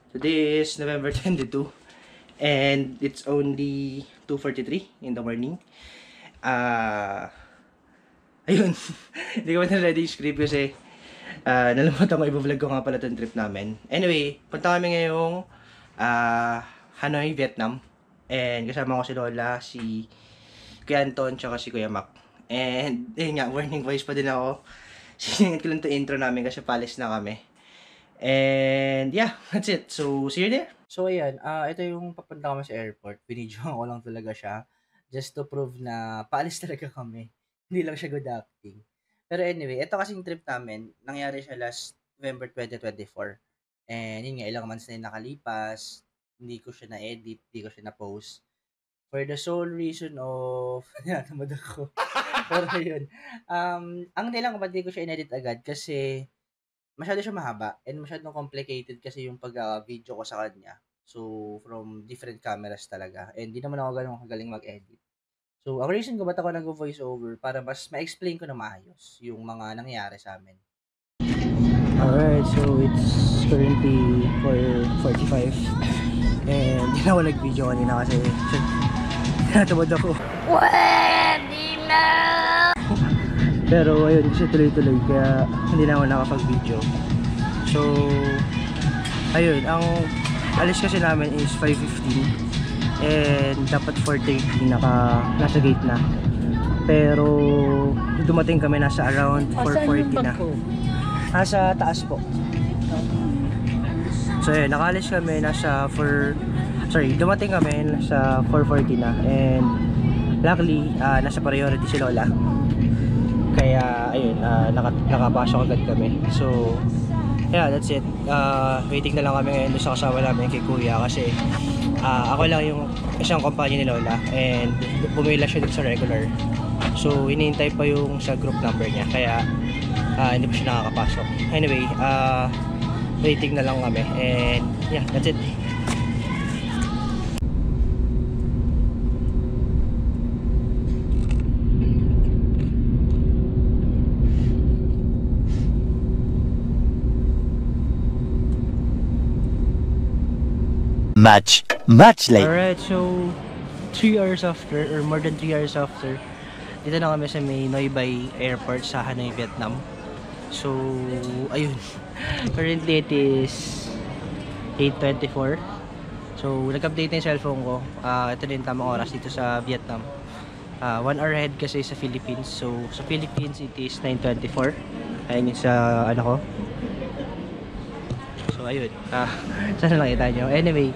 Today is November 22 and it's only 2:43 in the morning. Ayun. Hindi ko pa na-ready yung script kasi nalimutan ko i-vlog ko nga pala itong trip namin. Anyway, punta kami ngayong Hanoi, Vietnam. And kasama ko si Lola, si Kuya Anton, tsaka si Kuya Mac. And yun nga, warning voice pa din ako. Siningit ko lang ito intro namin kasi palis na kami. And yeah, that's it. So, see you there. So ayan, ito yung papunta kami sa airport. Binidyohan ko lang talaga siya just to prove na paalis talaga kami. Hindi lang siya good acting. Pero anyway, ito kasing trip namin, nangyari siya last November 2024. And yun nga, ilang months na yung nakalipas. Hindi ko siya na-edit, hindi ko siya na-post. For the sole reason of... natamad ako. Pero yun. Ang nilang ba't di ko siya in-edit agad kasi masyado siya mahaba and masyadong complicated kasi yung pag-video ko sa kanya. So, from different cameras talaga. And di naman ako ganun kagaling mag-edit. So, ang reason ko ba't ako nag-voice over para mas ma-explain ko na maayos yung mga nangyari sa amin. Alright, so it's currently 4:45 and hindi na ako nag-video kanina kasi natamad ako. Pwede na! Pero ayun, kasi tuloy-tuloy kaya hindi na ako nakapag-video. So, ayun, ang alis kasi namin is 5:15 and dapat 4:30 nasa gate na. Pero dumating kami nasa around 4:40 na. Nasa taas po. So ayun, nakaalis kami dumating kami nasa 4:40 na and luckily nasa priority si Lola. Kaya ayun, nakapasok agad kami. So yeah, that's it. Waiting na lang kami ngayon sa kasama namin kay Kuya kasi ako lang yung isang kumpanya ni Lola and bumila siya dun sa regular. So hinihintay pa yung sa group number niya kaya hindi pa siya nakakapasok. Anyway, waiting na lang kami and yeah, that's it. Much later. Alright, so 3 hours after or more than 3 hours after, dito na kami sa may Noi Bai Airport sa Hanoi, Vietnam. So, ayun. Currently it is 8:24. So, nag-update na yung cellphone ko. Ito na yung tamang oras dito sa Vietnam. 1 hour ahead kasi sa Philippines. So, sa Philippines it is 9:24. Ayun yung sa ano ko. So, ayun. Sana nakita nyo. Anyway,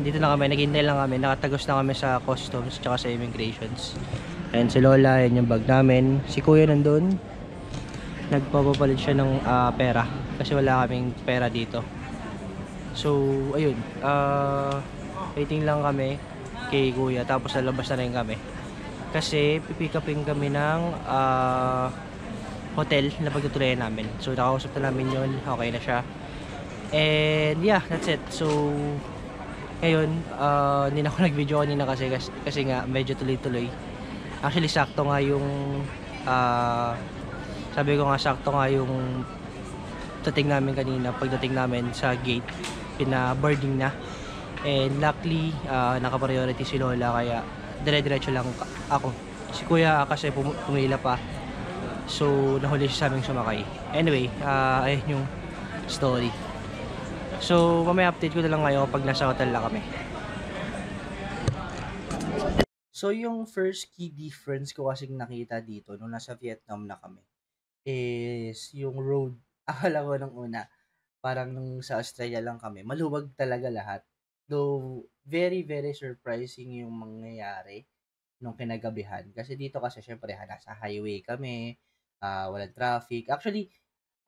dito na kami, naghintay lang kami, nakatagos na kami sa customs tsaka sa immigrations. And si Lola, yan yung bag namin. Si Kuya nandun, nagpapapalit siya ng pera kasi wala kaming pera dito. So ayun, waiting lang kami kay Kuya tapos lalabas na rin kami kasi pipick upin kami ng hotel na pagtutuloyan namin. So nakausap na namin yun, okay na siya. And yeah, that's it. So ngayon, hindi na ako nag-video kanina kasi nga medyo tuloy-tuloy. Actually, sakto nga yung sabi ko nga sakto nga yung dating namin kanina, pagdating namin sa gate, pina-boarding na. And luckily, naka-priority si Lola kaya dire-diretso lang ako. Si Kuya kasi pumila pa. So nahuli siya sa aming sumakay. Anyway, ayun yung story. So, mamaya update ko na lang ngayon pag nasa hotel na kami. So yung first key difference ko kasing nakita dito nung nasa Vietnam na kami is yung road. Akala ko nung una, parang nung sa Australia lang kami, maluwag talaga lahat. Though, very, very surprising yung mangyayari nung kinagabihan. Kasi dito kasi, syempre, nasa highway kami, walang traffic. Actually,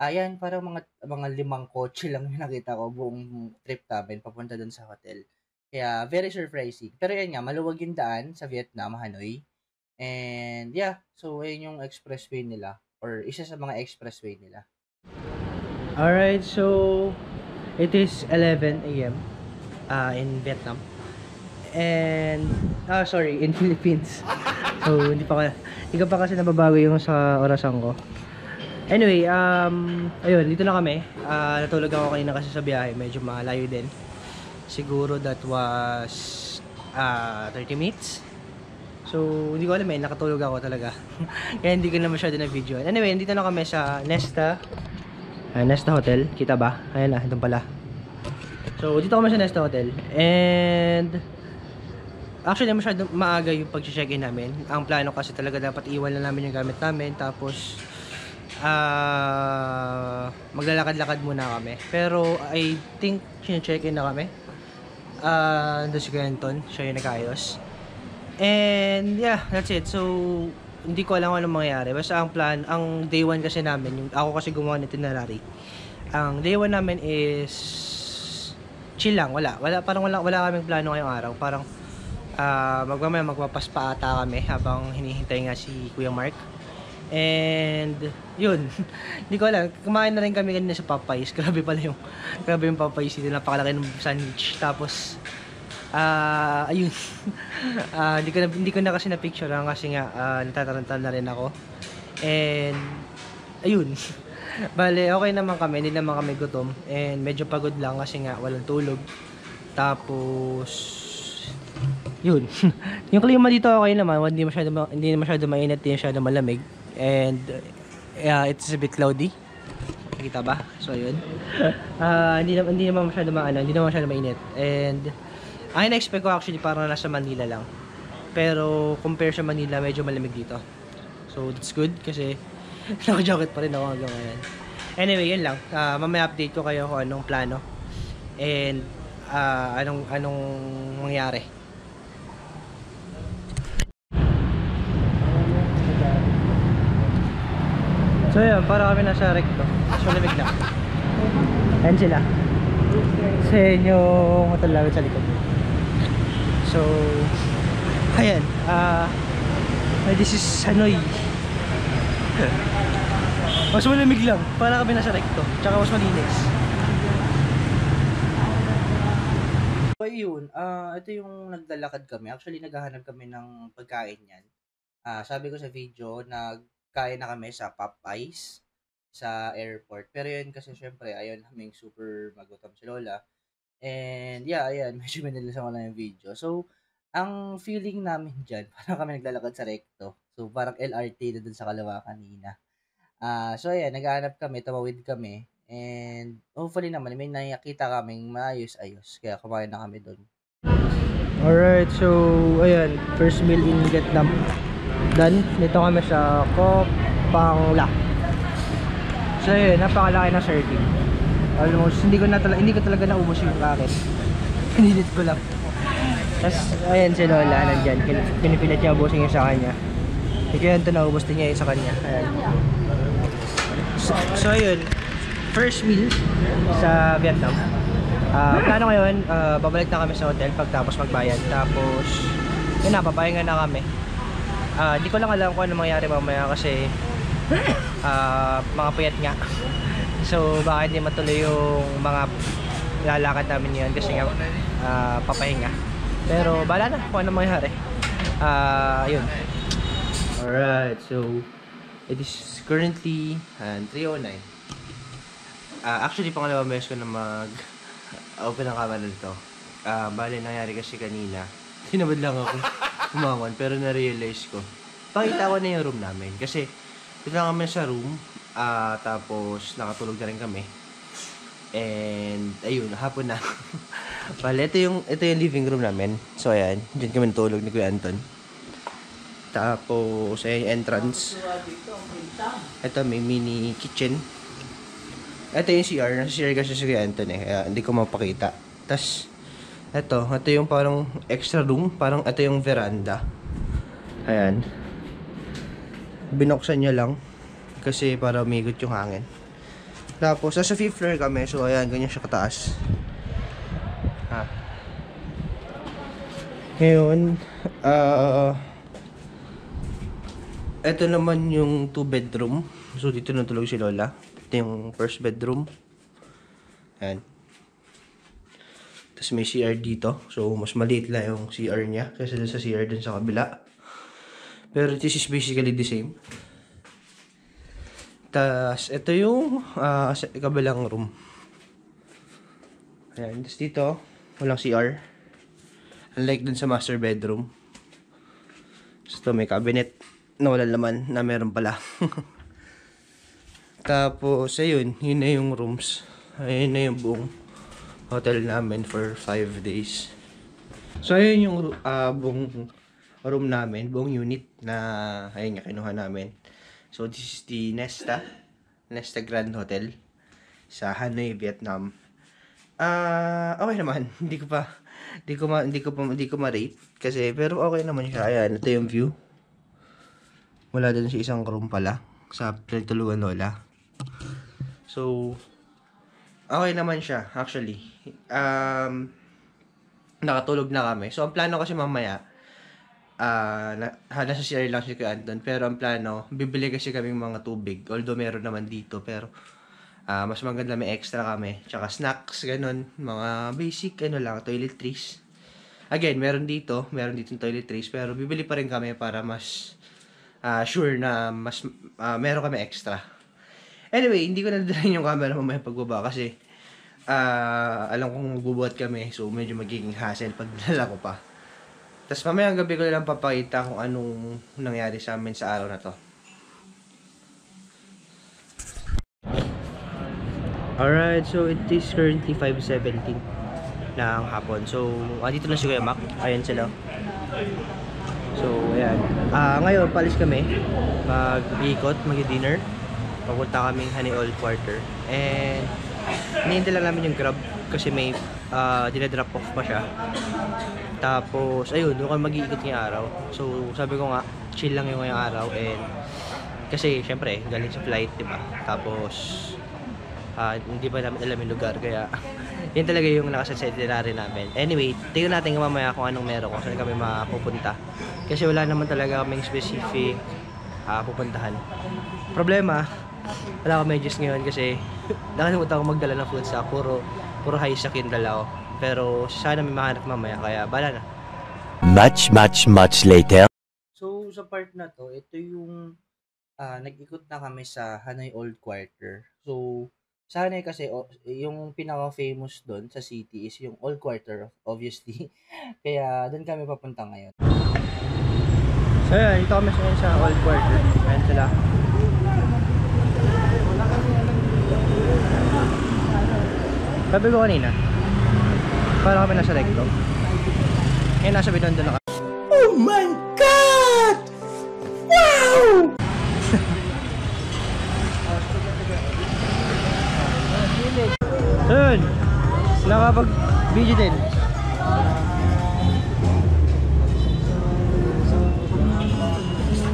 ayan, parang mga 5 kotse lang yung nakita ko buong trip namin papunta dun sa hotel. Kaya, very surprising. Pero yan nga, maluwag yung daan sa Vietnam, Hanoi. And yeah, so ayun yung expressway nila or isa sa mga expressway nila. Alright, so it is 11 AM in Vietnam. And, sorry, in Philippines. So, hindi ko pa kasi nababago yung sa orasan ko. Anyway, ayun, dito na kami. Natulog ako kanina kasi sa biyahe, medyo malayo din. Siguro that was 30 minutes. So, hindi ko alam nakatulog ako talaga. Kaya hindi ko na masyado na video. Anyway, dito na kami sa Nesta. Nesta Hotel, kita ba? Ayan na, doon pala. So, dito kami sa Nesta Hotel. And actually, masyado maaga yung pag-check-in namin. Ang plano kasi talaga dapat iwan na namin yung gamit namin. Tapos maglalakad-lakad muna kami. Pero I think check-in na kami. Doon si Quentin, siya yung nag-ayos. And yeah, that's it. So hindi ko alam kung anong mangyayari. Basta ang day 1 kasi namin, ako kasi gumawa ng itinerary. Ang day 1 namin is chill lang, wala kaming plano ngayong araw. Parang magpapaspa ata kami habang hinihintay nga si Kuya Mark. And yun, hindi ko alam, kumain na rin kami kanina sa Popeyes. Grabe yung Popeyes dito, napakalaki ng sandwich. Tapos ayun. Hindi ko na kasi na picture lang kasi nga natataranta na rin ako. And ayun. Bale, okay naman kami, hindi naman kami gutom. And medyo pagod lang kasi nga walang tulog. Tapos yun. Yung klima dito okay naman, hindi masyado mainit, hindi masyado malamig. And it's a bit cloudy. Nakita ba? So yun. Hindi naman masyado mainit. And ang ina-expect ko actually parang nasa Manila lang. Pero compare sa Manila, medyo malamig dito. So that's good kasi naka-jacket pa rin ako hanggang ngayon. Anyway, yun lang. Mamaya update ko kayo kung anong plano. And anong mangyari. So yun, para kami nasa recto. So malamig lang. Ayan sila. Sa yung hotel namin sa likod. So, ayan. This is Hanoi. Mas malamig lang. Para kami nasa recto. Tsaka mas malinis. So yun, ito yung naglalakad kami. Actually, naghahanap kami ng pagkain yan. Sabi ko sa video, nagkain na kami sa Popeyes sa airport. Pero yun kasi syempre, ayun naming super magutom si Lola. And yeah, ayan, medyo manilisan ko lang yung video. So, ang feeling namin dyan, parang kami naglalakad sa recto. So, parang LRT na dun sa kalawa kanina. So, ayan, naghahanap kami, tumawid kami. And hopefully naman, may nakita kaming maayos-ayos. Kaya kumain na kami dun. Alright, so, ayan, first meal in Vietnam. Done. Dito kami sa Koh Phangan. So, ayan, napakalaki na serving. Almost, hindi ko talaga naubos yung akin. Pinilit ko lang. Tapos, ayan si Lola, nandyan. Pinipilit niya ubusin niya sa kanya. Kaya ito naubos din niya sa kanya. Ayan. So, ayun. First meal sa Vietnam. Plano ngayon, babalik na kami sa hotel pagtapos magbayad. Tapos, yun na, papahinga na kami. Di ko lang alam kung ano mangyari mamaya kasi mga puyat nga. So baka hindi matuloy yung mga lalakad namin yun kasi nga papahinga. Pero bala na kung ano mangyari. Yun. Alright, so it is currently 3:09. Actually pangalawang beses ko na mag-open ang camera nito. Bali nangyari kasi kanina. Tinabad lang ako kumangon pero na-realize ko. Pakita ko na yung room namin kasi dito lang kami sa room. Tapos nakatulog na rin kami. And ayun, hapon na. Bale, ito yung living room namin. So ayan, diyan kami natulog ni Kuya Anton. Tapos ayan yung entrance. Ito may mini kitchen. Ito yung CR. Nasa CR kasi si Kuya Anton kaya hindi ko mapakita. Tapos ito yung parang extra room. Parang ito yung veranda. Ayan. Binuksan niya lang kasi para umigot yung hangin. Tapos nasa 5th floor kami. So ayan, ganyan siya kataas. Ngayon ito naman yung 2 bedroom. So dito natulog si Lola. Ito yung first bedroom. Ayan. Tapos may CR dito. So mas maliit lang yung CR niya kaysa dun sa CR dun sa kabila. Pero this is basically the same. Tas, ito yung kabilang room. Ayan, tas dito, walang CR. Unlike dun sa master bedroom. So, may cabinet na wala laman na meron pala. Tapos, ayun, yun na yung rooms. Ayun na yung buong hotel namin for 5 days. So, ayun yung buong room namin, buong unit na, ayun nga, kinuha namin. So, this is the Nesta Grand Hotel sa Hanoi, Vietnam. Okay naman. Hindi ko ma-rate kasi pero okay naman siya. Ayan, ito yung view. Wala din sa isang room pala sa pinagtulugan lola. So okay naman siya actually. Nakatulog na kami. So ang plano kasi mamaya nasa CR lang si Kuya Anton, pero ang plano bibili kasi kaming mga tubig. Although meron naman dito pero mas maganda may extra kami. Tsaka snacks, ganun. Mga basic, lang, toiletries. Again, meron dito toiletries. Pero bibili pa rin kami para mas sure na mas meron kami extra. Anyway, hindi ko nadala yung camera mamaya pagbaba kasi alam kong magbubuhat kami. So, medyo magiging hassle pag dala ko pa. Tapos mamaya ang gabi ko lang papakita kung anong nangyari sa amin sa araw na to. Alright, so it is currently 5:17 ng hapon. So, dito na si Kuya Mac. Ayan sila. So, ayan. Ngayon, palis kami. Mag-iikot, mag-dinner. Papunta kaming Hanoi Old Quarter. And, hinihintay lang namin yung Grab kasi may dinadrop off pa siya. Tapos, ayun, doon kami mag-iikot ngayong araw. So, sabi ko nga, chill lang yung ngayong araw. And, kasi, syempre, galing sa flight, diba? Tapos, hindi pa namin alam yung lugar kaya yun talaga yung nakaset sa itinerary namin. Anyway, tingnan natin mamaya kung anong meron, kung saan kami mapupunta kasi wala naman talaga kaming specific pupuntahan. Problema, wala kami medyas ngayon kasi nakalimutan ko magdala ng food sa puro high sack yung dala ko, pero sana may mahanap mamaya kaya bala na. Much later. So, sa part na to, ito yung nag-ikot na kami sa Hanoi Old Quarter. So, sa Hanoi kasi, yung pinaka-famous doon sa city is yung Old Quarter, obviously. Kaya, doon kami papunta ngayon. So, yun, dito kami sa Old Quarter. Ayan sila. Sabi ko kanina, para kami nasa recto. Ngayon, nasa Binondo na kami. Oh my God! Wow! So yun, nakapag-video din.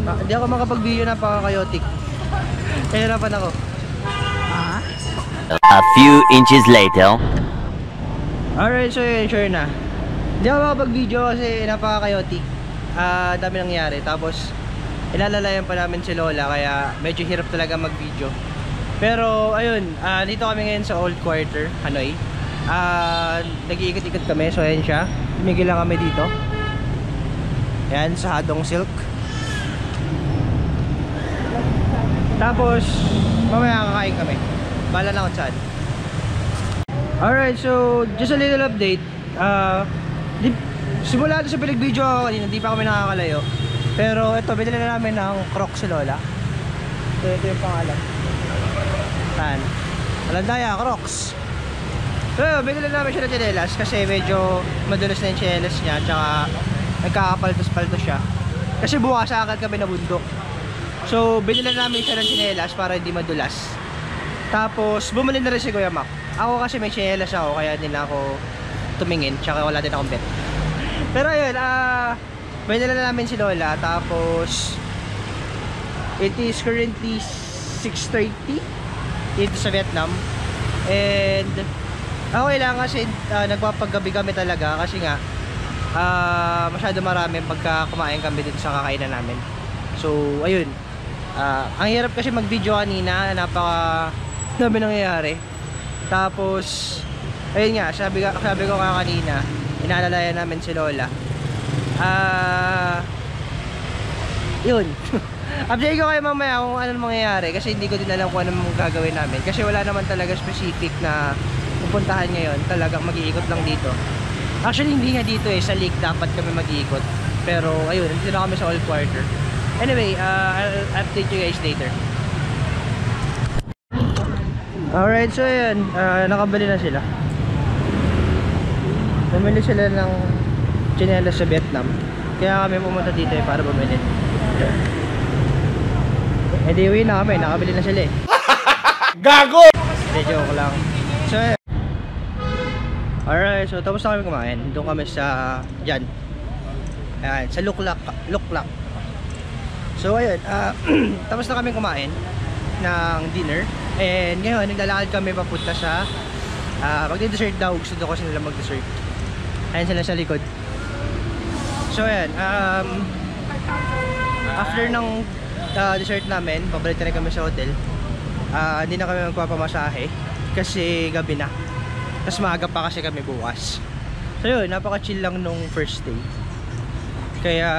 Hindi ako makapag-video, napaka-chaotic. Nahirapan ako. A few inches later. Alright, so yun, sure na. Hindi ako makapag-video kasi napaka-chaotic. Dami nangyari. Tapos, ilalalayan pa namin si Lola kaya medyo hirap talaga mag-video. Pero ayun, dito kami ngayon sa Old Quarter, Hanoi. Nag-iikot-ikot kami, so ayan siya. Tumigil lang kami dito. Ayan, sa Hadong Silk. Tapos, mamaya kakain kami. Bala na kung saan. Alright, so just a little update. Simula sa pinag-video ako kanina, hindi pa kami nakakalayo. Pero ito, binili na namin ng Crocs si Lola. So ito yung pangalan. Tan. Alandaya, Crocs. So binili na namin siya ng tsinelas kasi medyo madulas na yung tsinelas niya. Tsaka nagkakapaltos-paltos siya. Kasi bukas agad kami na bundok. So binili na namin siya ng tsinelas para hindi madulas. Tapos bumili na rin si Kuya Mac. Ako kasi may tsinelas ako kaya din ako tumingin. Tsaka wala din akong bet. Pero ayun, binili na namin si Lola. Tapos it is currently 6:30 dito sa Vietnam. And okay lang kasi nagpapagabi kami talaga kasi nga masyado marami pagka kumain kami dito sa kakainan namin. So ayun, ang hirap kasi mag video kanina, napaka dami nangyayari. Tapos ayun nga, sabi ko nga kanina, inaalalayan namin si Lola. Yun Update ko kayo mamaya kung ano mangyayari kasi hindi ko din alam kung ano gagawin namin kasi wala naman talaga specific na pupuntahan ngayon, talagang mag-iikot lang dito. Actually hindi nga dito sa lake dapat kami mag-iikot, pero ayun, dito na kami sa old quarter. Anyway, I'll update you guys later. Alright, so ayun, nakabili na sila. Bumili sila ng tsinelas sa Vietnam, kaya kami pumunta dito para bumili. Eh di uwi na kami, nakabili na sila eh. Gago! Hindi, joke lang. So alright, so tapos na kami kumain. Doon kami sa dyan. Ayan, sa Luklak. So ayun, tapos na kami kumain ng dinner. And ngayon, naglalakad kami papunta sa magdi-dessert daw. Gusto daw kasi nila mag-dessert. Ayan sila sa likod. So ayan, after ng dessert namin, pabalik na rin kami sa hotel. Hindi na kami magpapamasahe kasi gabi na. Tapos maaga pa kasi kami bukas. So yun, napaka-chill lang nung first day. Kaya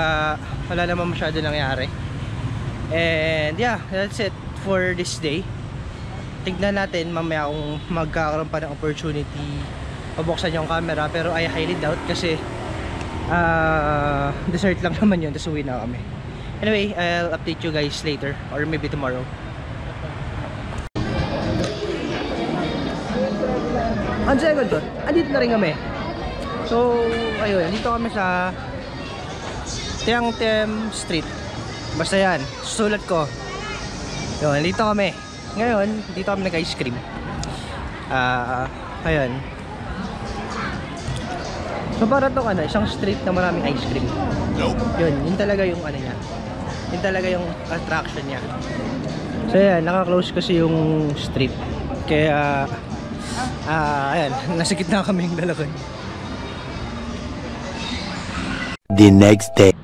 wala naman masyado nangyari. And yeah, that's it for this day. Tignan natin mamaya kung magkakaroon pa ng opportunity pabuksan yung camera, pero I highly doubt kasi dessert lang naman yun, tapos uwi na kami. Anyway, I'll update you guys later or maybe tomorrow. Ang second doon, andito na rin kami. So, ayun, andito kami sa Tiang Tem Street. Basta yan, susulat ko. Yun, andito kami. Ngayon, dito kami nag-ice cream. Ayun. So para itong isang street na maraming ice cream. Yun talaga yung ano niya. Yun talaga yung attraction niya. So yan, naka-close kasi yung street. Kaya ayan, nasa gitna kami yung dalawa. The next day.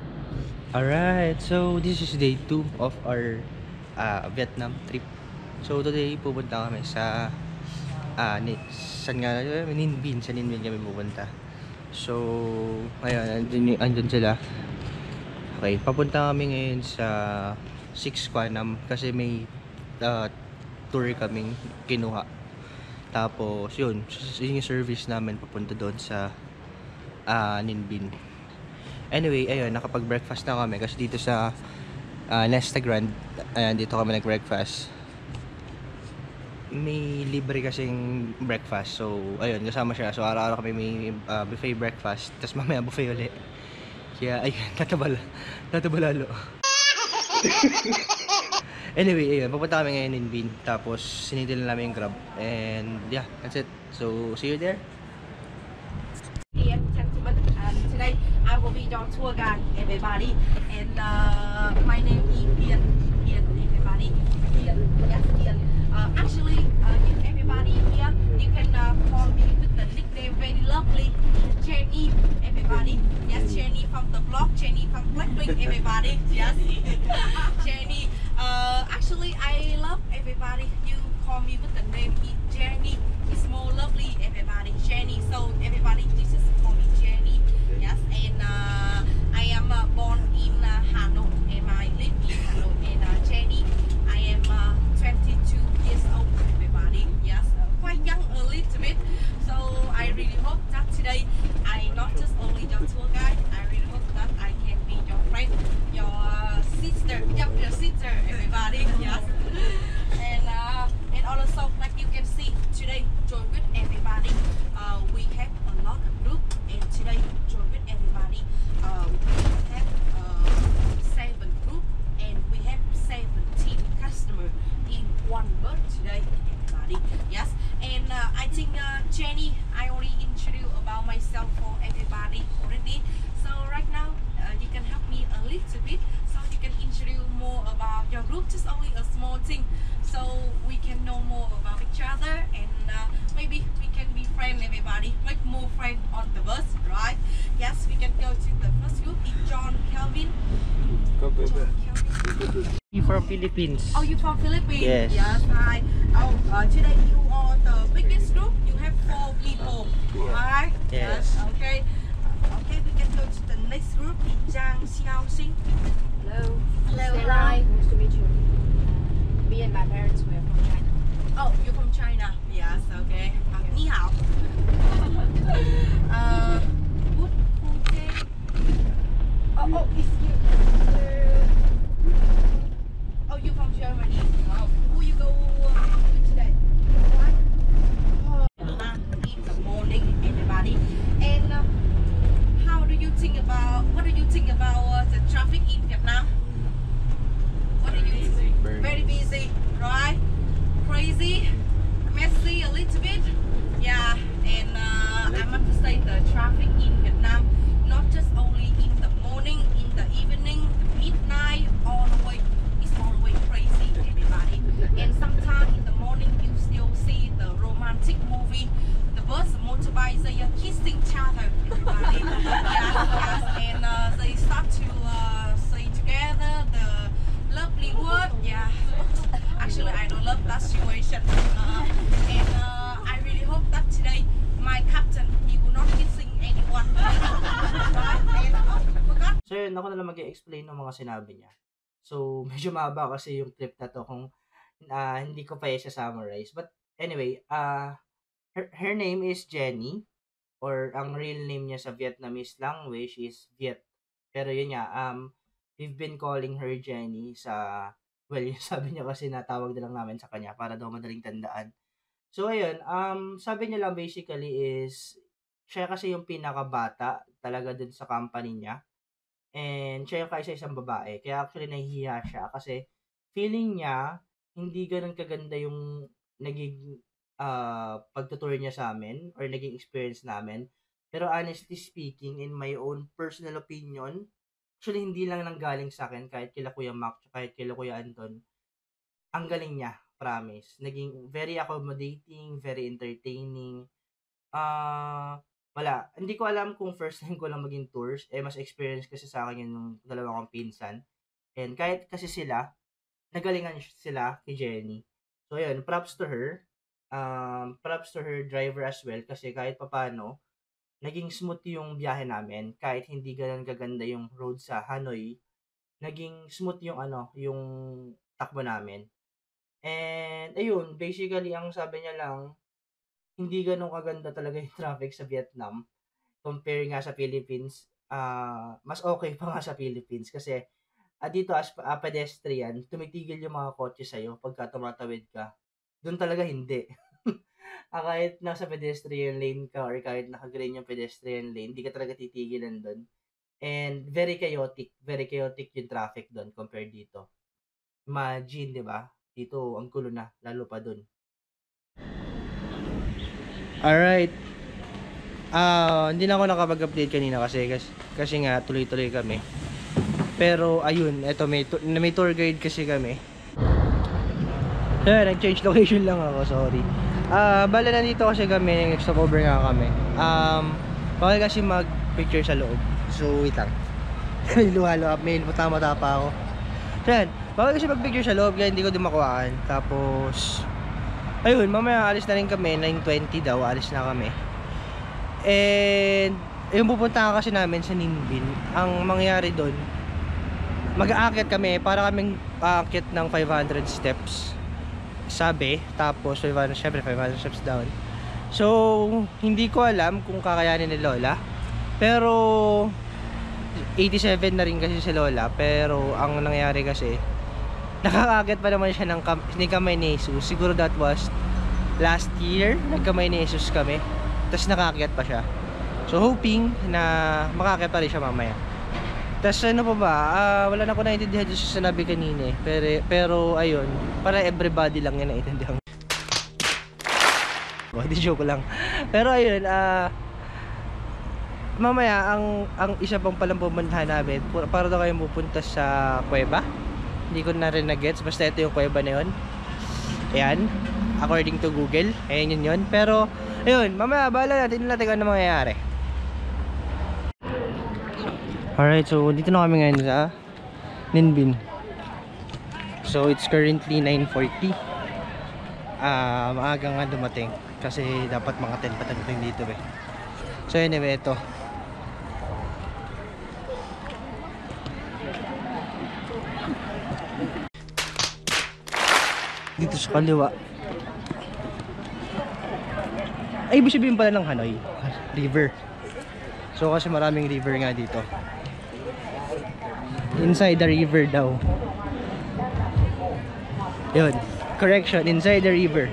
Alright, so this is day 2 of our Vietnam trip. So today pupunta kami sa saan nga, Ninh Binh. Sa Ninh Binh kami pupunta. So ayun, andun sila. Okay, papunta kami ngayon sa 6 Quanam kasi may tour kaming kinuha. Tapos yun yung service namin papunta doon sa Ninh Binh. Anyway, ayun, nakapag-breakfast na kami kasi dito sa Nesta Grand, ayan, dito kami nag-breakfast. May libre kasing breakfast, so ayun, kasama siya. So araw-araw kami may buffet breakfast, tapos mamaya buffet ulit. Kaya ayun, tataba lalo. Anyway, ayun, papunta kami ngayon in Binh, tapos sinidil na namin yung Grab. And yeah, that's it. So see you there. Dear gentlemen, today I will be your tour guide, everybody. And my name is Ian. Ian, everybody. Ian, yes, Ian. Actually, everybody here, you can call me with the nickname very lovely, Jenny, everybody. Yes, Jenny from the blog, Jenny from Blackpink, everybody. Yes, Jenny. Actually, I love everybody. You call me with the name Jenny. It's more lovely, everybody. Jenny. So everybody, just call me Jenny. Yes, and I am born in Hanoi, and I live in Hanoi. And Jenny, I am 22 years old, everybody. Yes, quite young a little bit. So I really hope that today I not just only your tour guide. I really hope that I can be your friend, your sister, your sister, everybody. Yes, and also like you can see today, join with everybody. We have a lot of group, and today join with everybody. We have 7 group, and we have 17 customer in one month today, everybody. Yes, and I think Jenny, I already introduced about myself for everybody already. So right now, you can help me a little bit, so you can introduce more about your group. Just only a small thing, so we can know more about each other, and maybe we can be friends, everybody. Make more friends on the bus, right? Yes, we can go to the first group. It's John Kelvin. You from Philippines? Oh, you from Philippines? Yes. Yes, hi. Oh, today you are the biggest group. You have 4 people, right? Yes. Okay. Okay, we can go to the next group. It's Zhang Xiaoxing. Hello. Hello. Hi. Nice to and my parents were from China. Oh, you're from China? Yes, okay. 你好。Would they? Oh, it's you. Oh, you're from Germany. Who you go today? What? In the morning, everybody. And what do you think about the traffic in Vietnam? What do you think? Very busy, right? Crazy, messy a little bit. Yeah, and I must say the traffic in Vietnam, not just only in the morning, in the evening, midnight, all the way, it's all the way crazy, everybody. And sometimes in the morning you still see the romantic movie, the bus, the motorbikes, they are kissing each other, everybody. Yes, and they start to say together the lovely word. Yeah, actually I don't love that situation, and I really hope that today my captain, he will not kissing anyone. Right? And forgot. So yun, ako na lang mag-i-explain ng mga sinabi niya. So medyo mahaba kasi yung trip na to kung hindi ko pa siya summarize. But anyway, her name is Jenny, or ang real name niya sa Vietnamese language is Viet. Pero yun nga, we've been calling her Jenny sa, well, yung sabi niya kasi natawag na lang namin sa kanya para daw madaling tandaan. So ayun, sabi niya lang basically is, siya kasi yung pinakabata talaga dun sa company niya. And siya yung kaisa-isang babae. Kaya actually nahihiya siya kasi feeling niya hindi ganun kaganda yung naging pagtutour niya sa amin or naging experience namin. Pero honestly speaking, in my own personal opinion, actually hindi lang nanggaling sa akin, kahit kila Kuya Mac, kahit kila Kuya Anton, ang galing niya, promise. Naging very accommodating, very entertaining. Wala. Hindi ko alam kung first time ko lang maging tours. Mas experience kasi sa akin yun nung dalawa kong pinsan. And kahit kasi sila, nagalingan sila kay Jenny. So, yun. Props to her. Props to her driver as well. Kasi kahit papano, naging smooth yung biyahe namin. Kahit hindi ganun kaganda yung road sa Hanoi, naging smooth yung yung takbo namin. And, ayun. Basically, ang sabi niya lang, hindi ganun kaganda talaga yung traffic sa Vietnam compare nga sa Philippines. Mas okay pa nga sa Philippines kasi dito as pedestrian, tumitigil yung mga kotse sa'yo pagka tumatawid ka. Doon talaga hindi. Kahit nasa pedestrian lane ka or kahit naka-green yung pedestrian lane, hindi ka talaga titigilan doon. And very chaotic yung traffic doon compared dito. Imagine, di ba? Dito, ang gulo na, lalo pa doon. Alright. Hindi na ako nakapag-update kanina kasi nga tuloy-tuloy kami. Pero ayun, eto may tour guide kasi kami. Nag-change location lang ako, sorry. Bala nandito kasi kami, nag-stopover nga kami. Bakit kasi mag-picture sa loob. So wait lang. Luhalo up, may mata pa ako. So yan, bakit kasi mag-picture sa loob kaya hindi ko din makuhaan. Tapos ayun, mamaya alis na rin kami, 9:20 daw, alis na kami. And yung pupuntahan kasi namin sa Ninh Binh, ang mangyayari doon, mag-aakyat kami para kaming aakyat ng 500 steps. Sabi, tapos 500 steps down. So, hindi ko alam kung kakayanin ni Lola. Pero 87 na rin kasi si Lola, pero ang nangyayari kasi nakakaakyat pa naman siya ng Kamay ni Jesus. Siguro that was last year, nagkamay ni Jesus kami. Tapos nakaakyat pa siya. So hoping na makaakyat pa rin siya mamaya. Tapos ano pa ba, wala na ako naintindihan dito sa sinabi kanina eh. Pero ayun, para everybody lang yan naintindihan. Di joke lang. Pero ayun, mamaya ang isa pang palang pupuntahan namin, para daw kayo pupunta sa kuweba. Hindi ko na rin na-gets, basta ito yung kuweba na yun. Ayan, according to Google, ayan yun. Pero ayun, mamaya bahala natin kung ano mangyayari. Alright, so dito na kami ngayon sa Ninh Binh. So it's currently 9:40. Maaga nga dumating kasi dapat mga 10 pa dumating dito eh. So anyway, ito. Dito sa kaliwa. Ay, ibig sabihin pala ng Hanoi, river. So kasi maraming river nga dito. Inside the river daw. Yun. Correction, inside the river.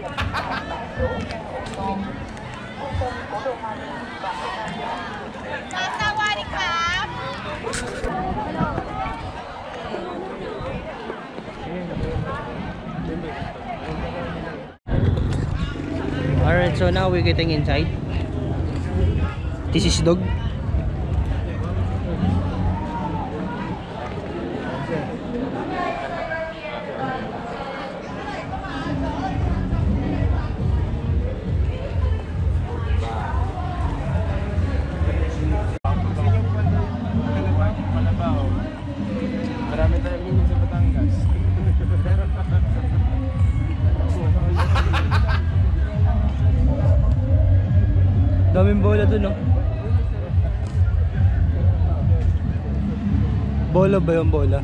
Alright, so now we're getting inside. This is dog. Marami tayong minum sa Batangas. Daming bola dun, oh. Bola ba yung bola?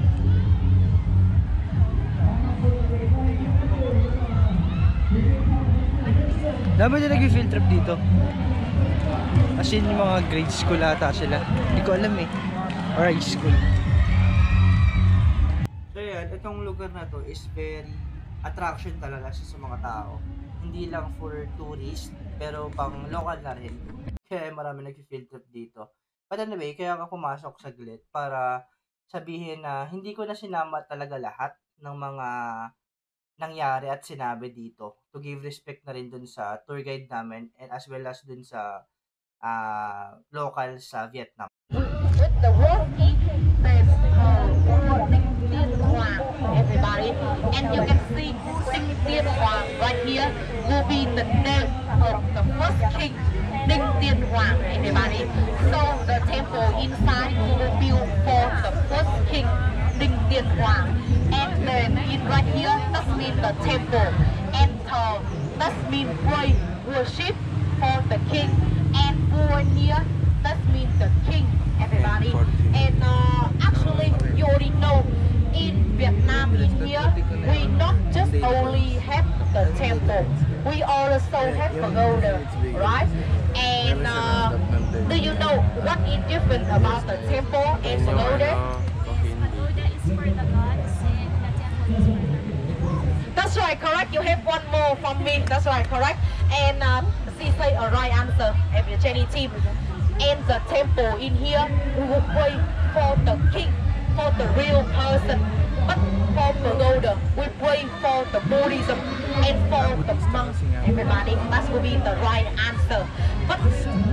Dapat na nag-field trip dito. As in, yung mga grade school ata sila. Hindi ko alam eh. Or high school. So yan, itong lugar na to is very attraction talaga sa mga tao. Hindi lang for tourist, pero pang local na rin. Kaya marami nag-field trip dito. But anyway, kaya ako pumasok saglit para sabihin na hindi ko na sinama talaga lahat ng mga nangyari at sinabi dito. To give respect na rin dun sa tour guide namin and as well as dun sa local sa Vietnam. With the road everybody, and you can see Six Tiên Hoàng right here will be the name of the first king, Đinh Tiên Hoàng, everybody. So the temple inside will be for the first king, Đinh Tiên Hoàng, and then in right here that means the temple, and that means pray worship for the king, and over here that means the king, everybody. And actually you already know in Vietnam in here we not just only have the temple, we also have pagoda, right? And do you know what is different about the temple and pagoda? Pagoda is for the gods and the temple is for the people. That's right, correct. You have one more from me. That's right, correct. And she say a right answer, every Jenny team. And the temple in here, we will pray for the king, for the real person. But for pagoda, we pray for the Buddhism and for the monks, everybody. That will be the right answer. But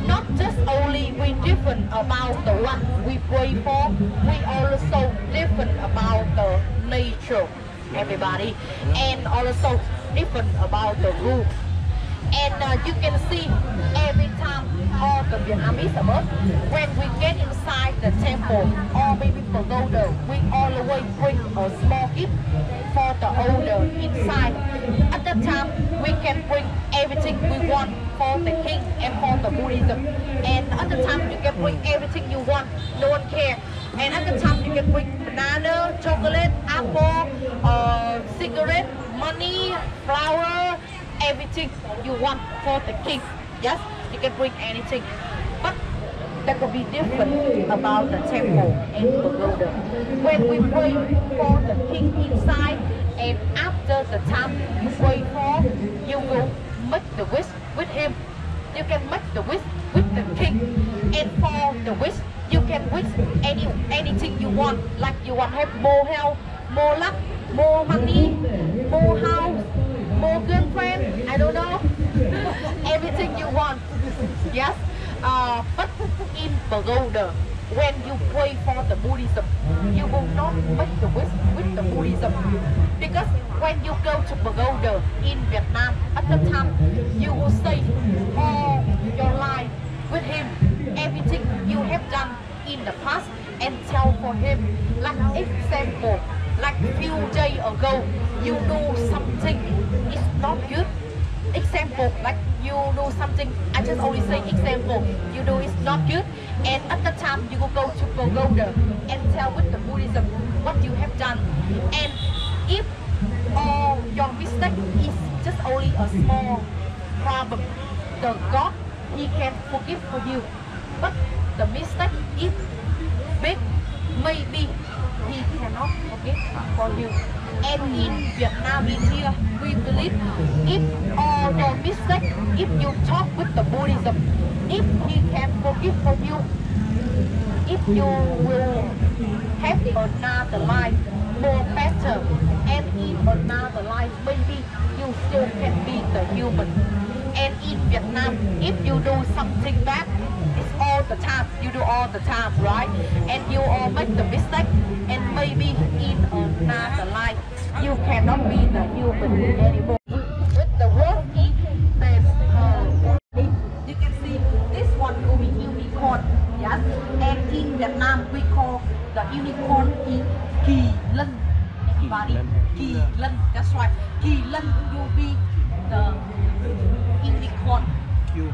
not just only we different about the one we pray for, we also different about the nature, everybody, and also different about the rule. And you can see every time all the Vietnamese above, when we get inside the temple or maybe pagoda, we always bring a small gift for the owner inside. At that time, we can bring everything we want for the king and for the Buddhism. And at the time, you can bring everything you want, no one cares. And at the time, you can bring banana, chocolate, apple, cigarette, money, flower, everything you want for the king. Yes, you can bring anything. But that could be different about the temple and pagoda. When we pray for the king inside, and after the time you pray for, you will make the wish with him. You can make the wish with the king. And for the wish, you can wish anything you want. Like you want to have more health, more luck, more money, more house, more girlfriend, I don't know. Everything you want. Yes. But in pagoda, when you pray for the Buddhism, you will not make the wish with the Buddhism. Because when you go to pagoda in Vietnam, at the time, you will say all your life with him, everything you have done in the past, and tell for him. Like example, like few days ago, you do something is not good. Example, like you do something, I just only say example, you do is not good, and at the time you will go to pagoda and tell with the Buddhism what you have done. And if all your mistake a small problem, the God, He can forgive for you. But the mistake is big, maybe He cannot forgive for you. And in Vietnam, in here, we believe if all your mistakes, if you talk with the Buddhism, if He can forgive for you, if you will have another life more better, and in another life maybe you still can be the human. And in Vietnam, if you do something bad, it's all the time, you do all the time, right? And you all make the mistake, and maybe in another life you cannot be the human anymore. With the word in that you can see this one will be unicorn, yes. And in Vietnam we call the unicorn is Kỳ Lân. Everybody, Kỳ Lân. That's right. Kỳ Lân will be the unicorn.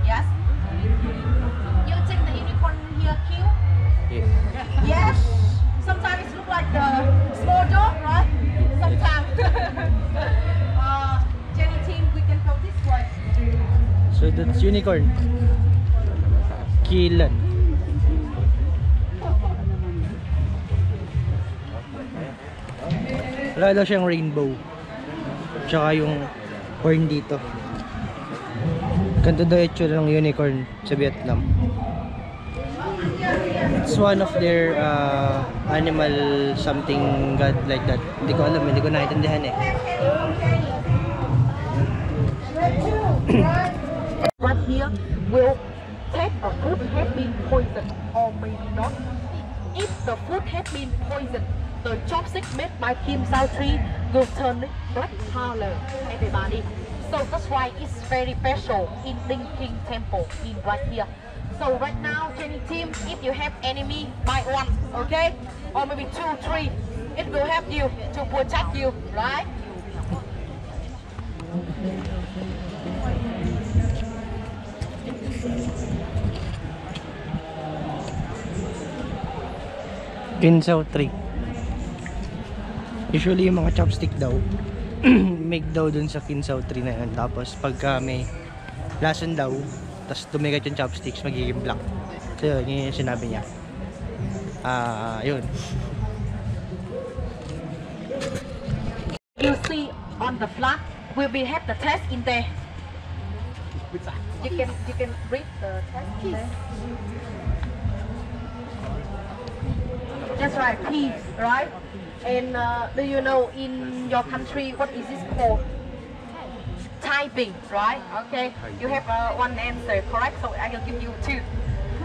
Yes. You think the unicorn here cute? Yes. Yes. Sometimes it look like the small dog, right? Sometimes. Jenny team, we can go this way. So that's unicorn. Kilan. Wala daw siyang rainbow. Tsaka yung horn dito. Ganito daw yung itsura ng unicorn sa Vietnam. It's one of their animal something god like that. Hindi ko alam, hindi ko naintindihan eh. Right here will take a food has been poisoned or maybe not. If the food has been poisoned, the chopstick made by Kim Sao Tree will turn black color, everybody. So that's why it's very special in Dinh King Temple in right here. So right now, Jenny team, if you have enemy, buy one, okay? Or maybe 2, 3. It will help you to protect you, right? Kinsaw tree. Usually yung mga chopstick daw make daw dun sa kinsaw tree na yun. Tapos pagka may lason daw, tapos tumigat yung chopsticks, magiging black. So yun yung sinabi niya. Yun. You see on the flag, we will have the test in there. You can read the test in there. That's right, peace, right? And do you know in your country what is this called? Typing, right? Okay, you have one answer, correct? So I will give you 2.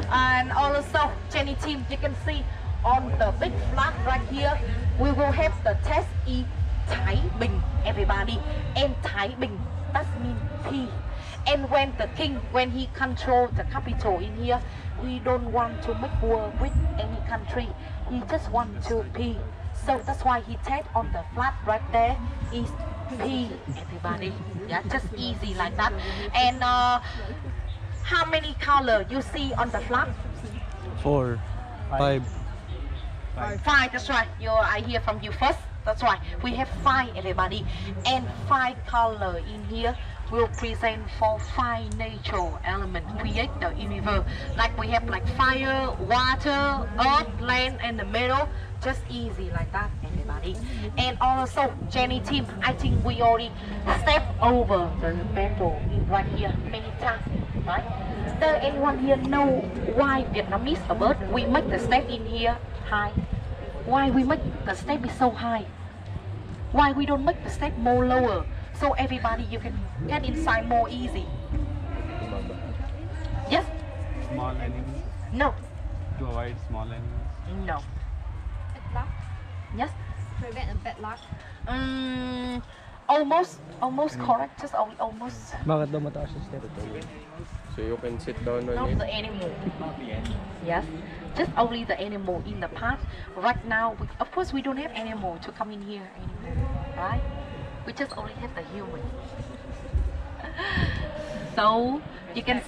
And also, Jenny team, you can see on the big flag right here, we will have the test in Thái Bình, everybody. And Thái Bình, that means peace. And when the king, when he control the capital in here, he don't want to make war with any country. He just want to peace. So that's why he said on the flag right there is peace, everybody. Yeah, just easy like that. And how many color you see on the flag? 4, 5. 5, that's right. I hear from you first. That's right. We have 5, everybody. And 5 color in here will present for 5 natural elements create the universe. Like we have like fire, water, earth, land, and the metal. Just easy like that, everybody. And also, Jenny team, I think we already stepped over the battle right here many times, right? Does anyone here know why Vietnamese bird we make the step in here high? Why we make the step is so high? Why we don't make the step more lower? So everybody you can get inside more easy. Yes? Small animals. No. To avoid small animals. No. Yes? Prevent a bad luck. Almost correct. Just almost. Bakit daw mataas yung step? So you can sit down on Not it. the animal. Yes. Just only the animal in the past. Right now, of course, we don't have animal to come in here anymore, right? We just only have the human. So you can.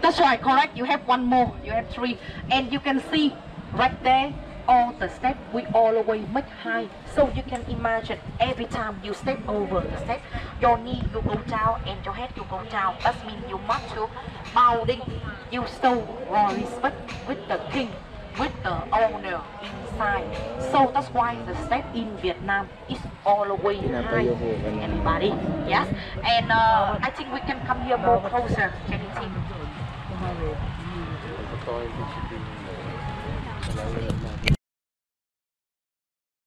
That's right. Correct. You have one more. You have 3, and you can see right there all the steps we always make high. So you can imagine every time you step over the step, your knee you go down and your head you go down. That means you must to bowing. You show respect with the king, with the owner inside. So that's why the step in Vietnam is always high. Everybody, yes. And I think we can come here more closer, Jenny team.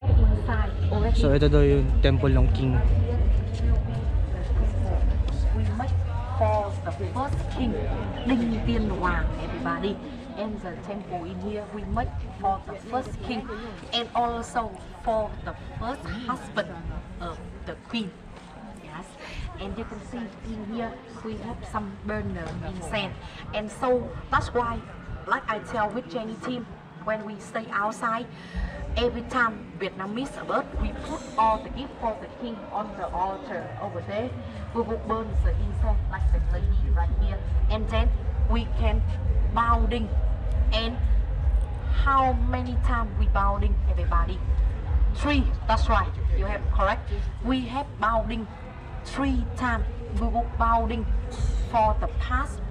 Inside already. So ito daw yung temple ng king. We make for the first king, Đinh Tiên Hoàng, everybody. And the temple in here we make for the first king and also for the first husband of the queen. Yes, and you can see in here we have some burner incense, and so that's why, like I tell with Jenny team, when we stay outside, every time Vietnamese birth, we put all the gift for the king on the altar over there. We will burn the incense like the lady right here, and then we can bowing. And how many times we bowing, everybody? 3. That's right. You have correct. We have bowing 3 times. We will bowing for the past,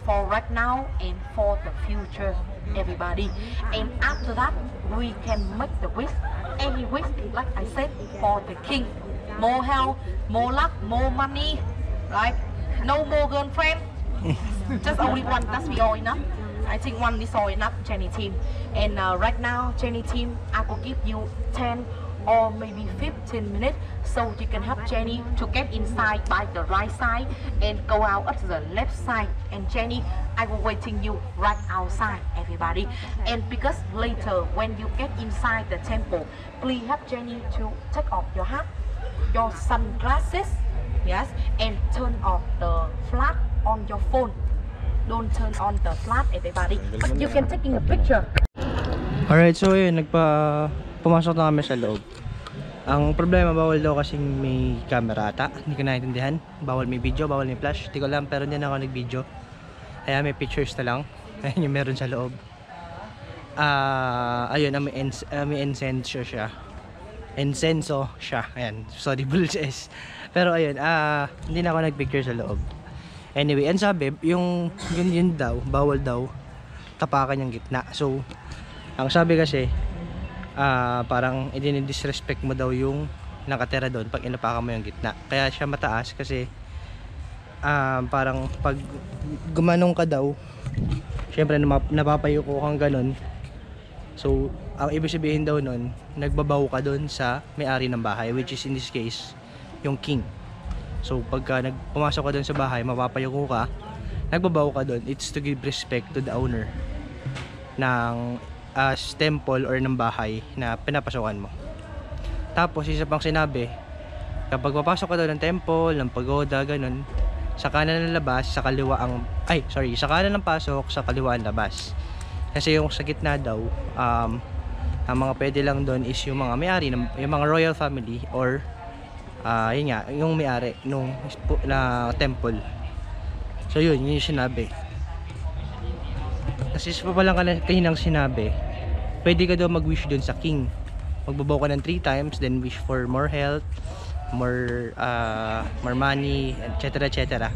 for right now, and for the future, everybody. And after that, we can make the wish. Any wish, like I said, for the king. More health, more luck, more money, right? No more girlfriend. Just only one. That's be all enough. I think one is all enough, Jenny team. And right now, Jenny team, I will give you 10 or maybe 15 minutes so you can help Jenny to get inside by the right side and go out at the left side. And Jenny, I will waiting you right outside, everybody. And because later when you get inside the temple, please help Jenny to take off your hat, your sunglasses, yes, and turn off the flash on your phone. Don't turn on the flash, everybody. But you can taking a picture. Alright, so yun, pumasok na kami sa loob. Ang problema, bawal daw kasing may camera ata. Hindi ko naintindihan. Bawal may video, bawal may flash. Hindi ko alam, pero hindi na ako nag-video. Kaya may pictures na lang. Ayan yung meron sa loob. Ayun, may incense siya. Incenso siya. Ayan, sorry, bullshit. Pero ayun, hindi na ako nag-picture sa loob. Anyway, and sabi, yun daw, bawal daw tapakan yung gitna. So, ang sabi kasi, parang i-disrespect mo daw yung nakatira doon pag inapakan mo yung gitna. Kaya siya mataas kasi parang pag gumanong ka daw, syempre napapayo ko kang ganun. So, ang ibig sabihin daw nun, nagbabaw ka doon sa may-ari ng bahay, which is in this case, yung king. So pagka pumasok ka doon sa bahay, mapapayuko ka, nagbabaw ka doon, it's to give respect to the owner ng temple or ng bahay na pinapasokan mo. Tapos isa pang sinabi, kapag papasok ka doon ng temple, ng pagoda, ganun, sa kanan ng labas, sa kaliwa ang sa kanan ng pasok, sa kaliwa ang labas. Kasi yung sa gitna daw, ang mga pwede lang doon is yung mga may-ari, yung mga royal family or yun nga, yung may-ari nung na temple. So yun yung sinabi. Kasi pa palang kaninang sinabi, pwede ka daw mag-wish dun sa king. Magbabaw ka ng 3 times, then wish for more health, more money, etc, etc.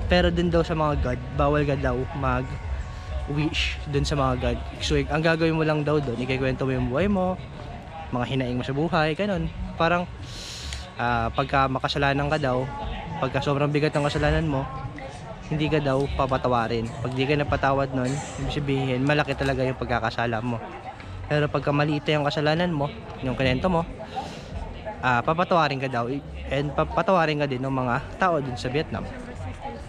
Pero dun daw sa mga god, bawal ka daw mag-wish dun sa mga god. So ang gagawin mo lang daw dun, ikikwento mo yung buhay mo, mga hinaing mo sa buhay, ganun. Parang pagka makasalanan ka daw, pagka sobrang bigat ng kasalanan mo, hindi ka daw papatawarin. Pag di ka napatawad nun, ibig sabihin malaki talaga yung pagkakasala mo. Pero pagka maliit yung kasalanan mo, yung kinento mo, papatawarin ka daw, and papatawarin ka din ng mga tao dun sa Vietnam.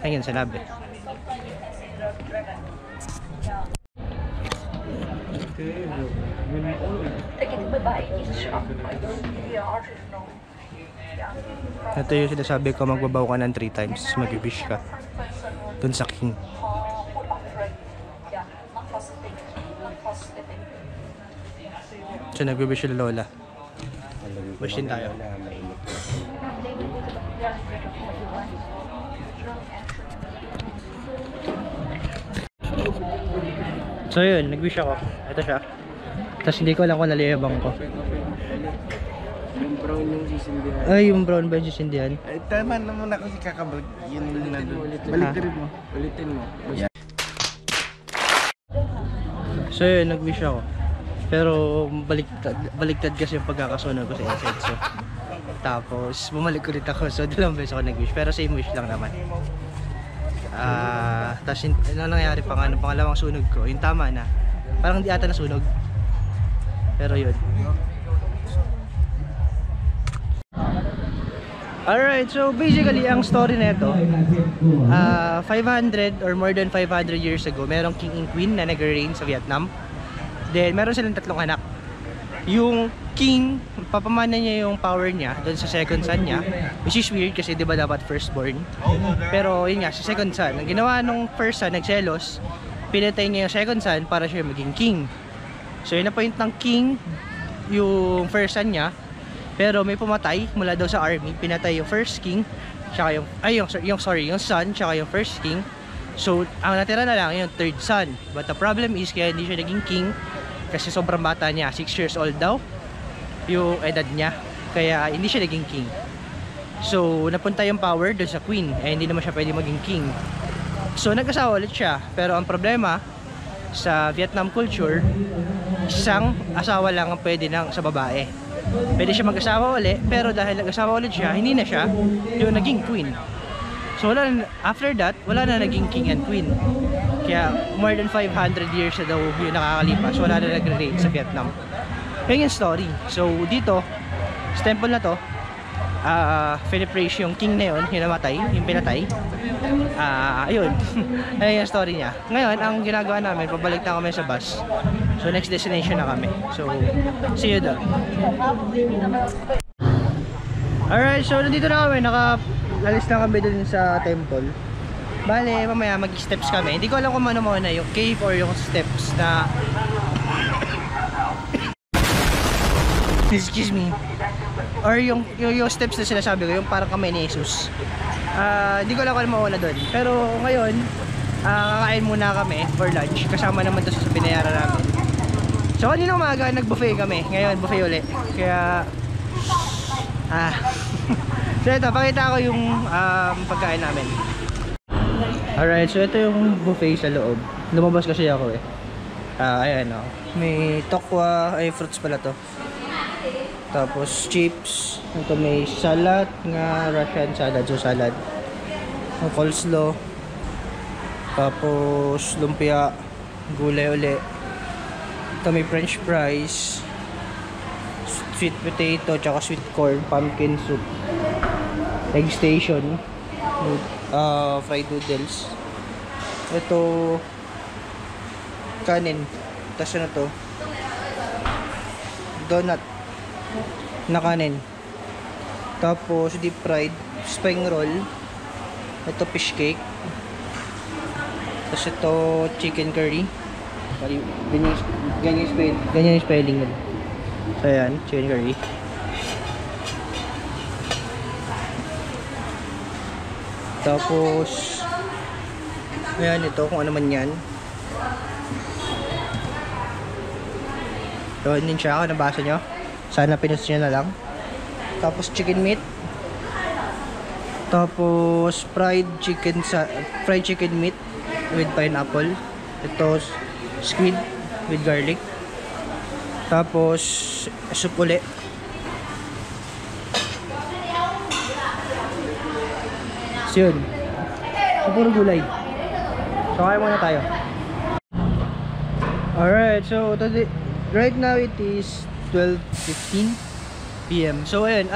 Ayun sinabi. Ito yung sinasabi ko, magbabaw ka ng 3 times, mag-wish ka dun sa king. So nag-wish yung lola. Wish din tayo. So yun, nag-wish ako. Ito siya. Tapos hindi ko alam kung naliyabang ko. Yung brown yung sisindihan. Ay, yung brown ba yung sisindihan? Eh, tama naman ako si kakabalik. Yun na doon. Balik mo. Ulitin mo. So yun, nag-wish ako. Pero baliktad kasi yung pagkakasunog ko sa Incenso. Tapos bumalik ulit ako. So dalawang beses ako nag-wish. Pero same wish lang naman. Tapos ano nangyari pa nga, pangalawang sunog ko, yung tama na. Parang hindi ata nasunog. Pero yun. Alright, so basically ang story nito, 500 or more than 500 years ago, merong king and queen na nag-reign sa Vietnam. Then meron silang 3 anak. Yung king, papamana niya yung power niya doon sa second son niya, which is weird kasi 'di ba dapat firstborn. Pero yun nga, sa second son, ang ginawa nung first son, nagselos, pinatay niya yung second son para siya maging king. So yun na point ng king yung first son niya. Pero may pumatay mula daw sa army, pinatay yung first king, tsaka yung son, tsaka yung first king. So ang natira na lang yung third son. But the problem is kaya hindi siya naging king kasi sobrang bata niya, 6 years old daw yung edad niya, kaya hindi siya naging king. So napunta yung power doon sa queen, eh hindi naman siya pwede maging king. So nag-asawa ulit siya, pero ang problema sa Vietnam culture, isang asawa lang ang pwede sa babae. Pwede siya mag-asawa ulit, pero dahil nag-asawa ulit siya, hindi na siya yung naging queen. So after that, wala na naging king and queen. Kaya more than 500 years na daw yung nakakalipas, wala na nag-reign sa Vietnam. Yun yung story. So dito, sa temple na to, pinipraise yung king na yun, yung namatay, yung pinatay. Ayun. Ayun yung story niya. Ngayon, ang ginagawa namin, pabalik na kami sa bus. So next destination na kami. So, see you doon. Alright, so nandito na kami. Naka-alis na kami dun sa temple. Bale, mamaya mag-steps kami. Hindi ko alam kung ano muna, yung cave or yung steps na... Excuse me. Or yung steps na sinasabi ko, yung parang kamay ni Jesus. Hindi ko alam kung ano mauna doon. Pero ngayon, kakain muna kami for lunch. Kasama naman to sa binayaran namin. So kanina umaga, nag-buffet kami. Ngayon, buffet ulit. Kaya... So ito, pakita ko yung pagkain namin. Alright, so ito yung buffet sa loob. Lumabas kasi ako eh. Ayan o. May tokwa, ay fruits pala to. Tapos chips. Ito may salad nga, Russian salad, so salad. Coleslaw. Tapos lumpia, gulay uli. Ito may french fries, sweet potato, tsaka sweet corn, pumpkin soup, egg station, fried noodles. Ito kanin. Tapos ano to, donut na kanin. Tapos deep fried spring roll. Ito fish cake. Tapos ito chicken curry. Ganyan yung spelling nila. So ayan, chicken curry. Tapos ayan ito, kung ano man yan. So din siya, kung nabasa nyo, sana pinost nyo na lang. Tapos chicken meat. Tapos fried chicken meat with pineapple. Ito squid with garlic. Tapos soup uli. So yun, so puro gulay. So kaya muna tayo. Alright, so today, right now it is 12:15 PM. So ayun,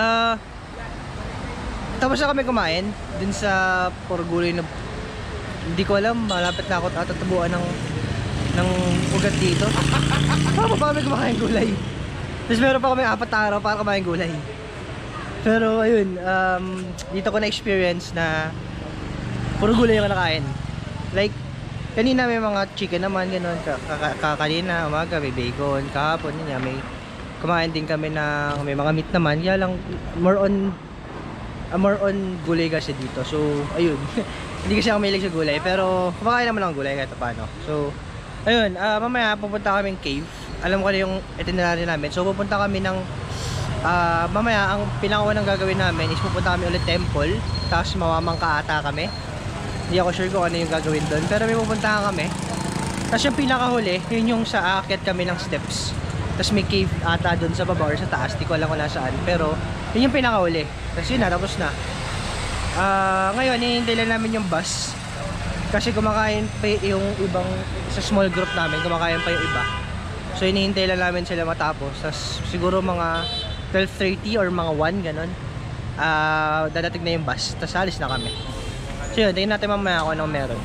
tapos na kami kumain dun sa puro gulay na hindi ko alam, malapit na ako tatabuan ng ugat dito. Para pa kami kumakain gulay. Tapos meron pa kami 4 na araw para kumain gulay. Pero ayun, dito ko na-experience na puro gulay yung nakain. Like, kanina may mga chicken naman, gano'n. Kanina, umaga, may bacon. Kahapon, yun, may kumain din kami na may mga meat naman. Kaya lang, more on gulay kasi dito. So, ayun. Hindi kasi ako mahilig sa gulay. Pero, kumakain naman ako gulay kahit paano. So, ayun, mamaya pupunta kaming cave. alam ko na yung itinerary namin. So pupunta kami ng mamaya ang pinakaunang gagawin namin is pupunta kami ulit temple, tapos mamamangka ata kami. Hindi ako sure kung ano yung gagawin doon, pero may pupuntahan kami. Tapos yung pinakahuli, yun yung sa aakyat kami ng steps. Tapos may cave ata doon sa baba or sa taas, di ko alam kung nasaan, pero yun yung pinakahuli. Tapos yun na, tapos na. Ngayon hinihintay lang namin yung bus kasi kumakain pa yung ibang, sa small group namin kumakain pa yung iba. So hinihintay lang namin sila matapos. Tapos siguro mga 12:30 or mga 1 ganon, dadating na yung bus, tapos alis na kami. So yun, tingnan natin mamaya kung anong meron.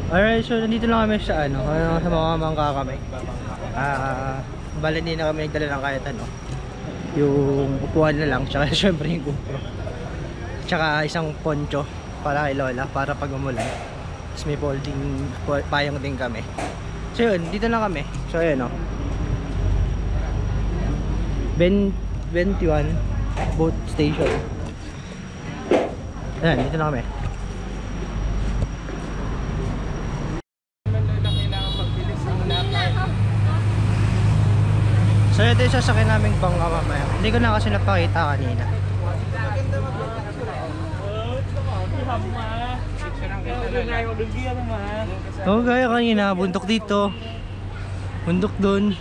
Alright, so nandito lang kami sa sa mga mangka kami. Bali hindi na kami nagdala ng kahit ano, yung upuan na lang, tsaka syempre yung GoPro, tsaka isang poncho para kay Lola, para pag umulan. Tapos may folding payong din kami. So yun, dito na kami. So ayun 21 boat station. Ayan, dito na kami. So ito yung sasakyan naming bangka mamaya. Hindi ko na kasi napakita kanina. Oo, gaya kanina, bundok dito, bundok dun,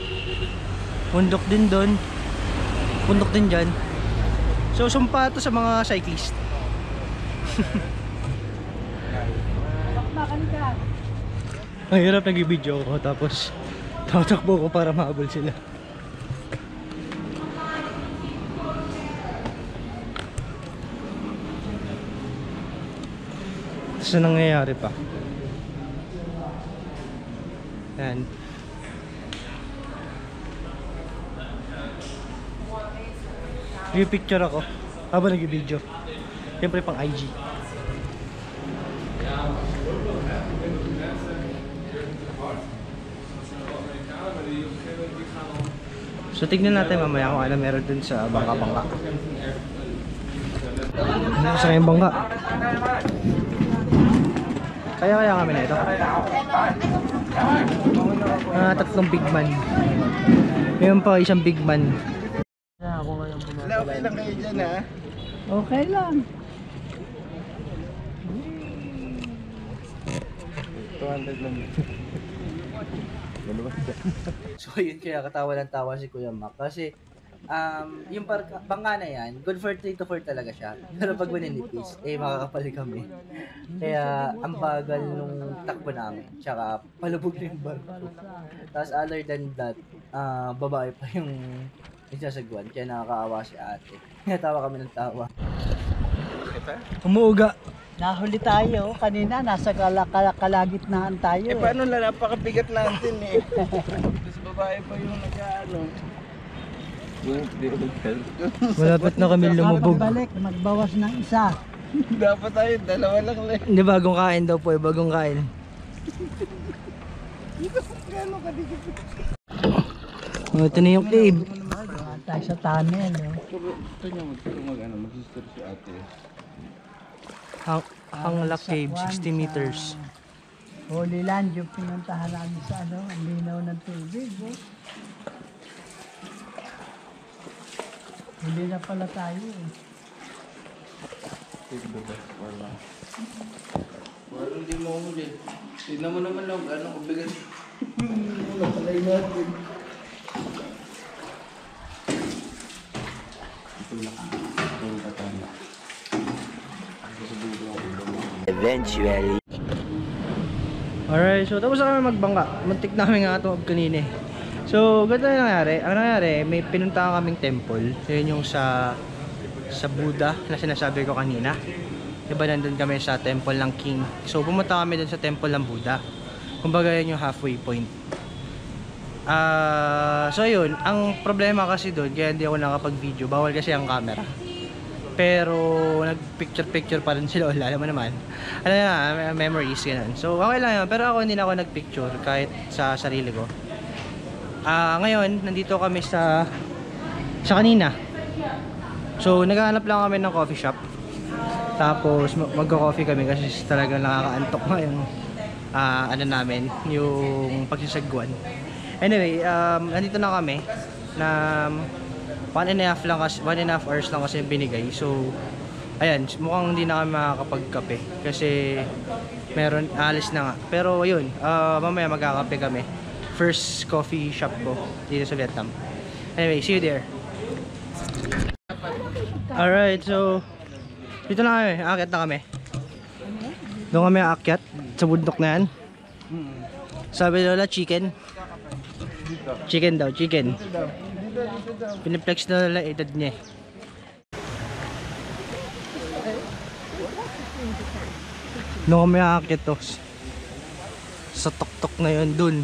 bundok din dun, bundok din dyan. So sumpa ito sa mga cyclist. Ang hirap nag-video ko tapos tatakbo ko para mahabol sila. Tapos na nangyayari pa. Ayan. Nag-picture ako habang nag-video. Siyempre pang IG. So tignan natin mamaya kung ano meron dun sa bangka-bangka. Ano sa kayong bangka? Kaya kami na ito. Tatlong big man. Mayroon pa isang big man. Okay lang kayo dyan ha? Okay lang. 200 lang. So yun, kaya katawa ng tawa si Kuya Mac kasi yung bangka na yan, good for 3 to 4 talaga siya. Pero pag maninipis, makakapali kami. Kaya ang bagal nung takbo namin, tsaka palubog na yung barko. Tapos other than that, babae pa yung isasagwan, kaya nakakaawa si ate. Kaya tawa kami ng tawa. Umuuga. Nahuli tayo. Kanina nasa kalagitnaan tayo. Paano na napakabigat natin eh. Tapos babae pa yung nag-ano. Malapit na kami lumubog. Balik, magbawas ng isa. Dapat tayo, dalawa lang lang. Hindi, bagong kain daw po bagong kain. Gano'n kadikit. Ito na yung cave. Tayo sa tunnel. Ito niya mag-sister si ate. Hangla Cave, 60 meters. Holy Land yung pinuntahan namin sa ang linaw ng tubig. Hindi na pala tayo eh. Parang hindi mo huli. Tignan mo naman lang, gano'ng kabigat. Wala pala yung natin. Eventually. Alright, so tapos na kami magbangka. Muntik namin nga ito kanina eh. So, ganito yung nangyari. Ang nangyari, may pinuntahan kaming temple. Yun yung sa Buddha na sinasabi ko kanina. Diba nandun kami sa temple ng King. So, pumunta kami dun sa temple ng Buddha. Kumbaga yun yung halfway point. So yun, ang problema kasi doon, kaya hindi ako nakapag-video. Bawal kasi ang camera. Pero nag-picture pa rin si Lola, alam mo naman. Ano na, memories, ganun. So okay lang yun, pero ako hindi na ako nag-picture kahit sa sarili ko. Ngayon, nandito kami sa kanina. So naghahanap lang kami ng coffee shop. Tapos magko-coffee kami kasi talagang nakakaantok ngayon. ano namin, yung pagsasagwan. Anyway, nandito na kami na 1.5 hours lang kasi binigay. So ayan, mukhang hindi na kami makakapagkape kasi meron, alis na nga. Pero ayun, mamaya magkakape kami. First coffee shop ko dito sa Vietnam. Anyway, see you there. Alright, so dito na kami, aakyat na kami. Doon kami aakyat sa bundok na yan. Sabi nila chicken. Chicken daw, chicken. Piniplex na nila edad niya. Doon kami aakyat to. Sa tuktok na yun dun.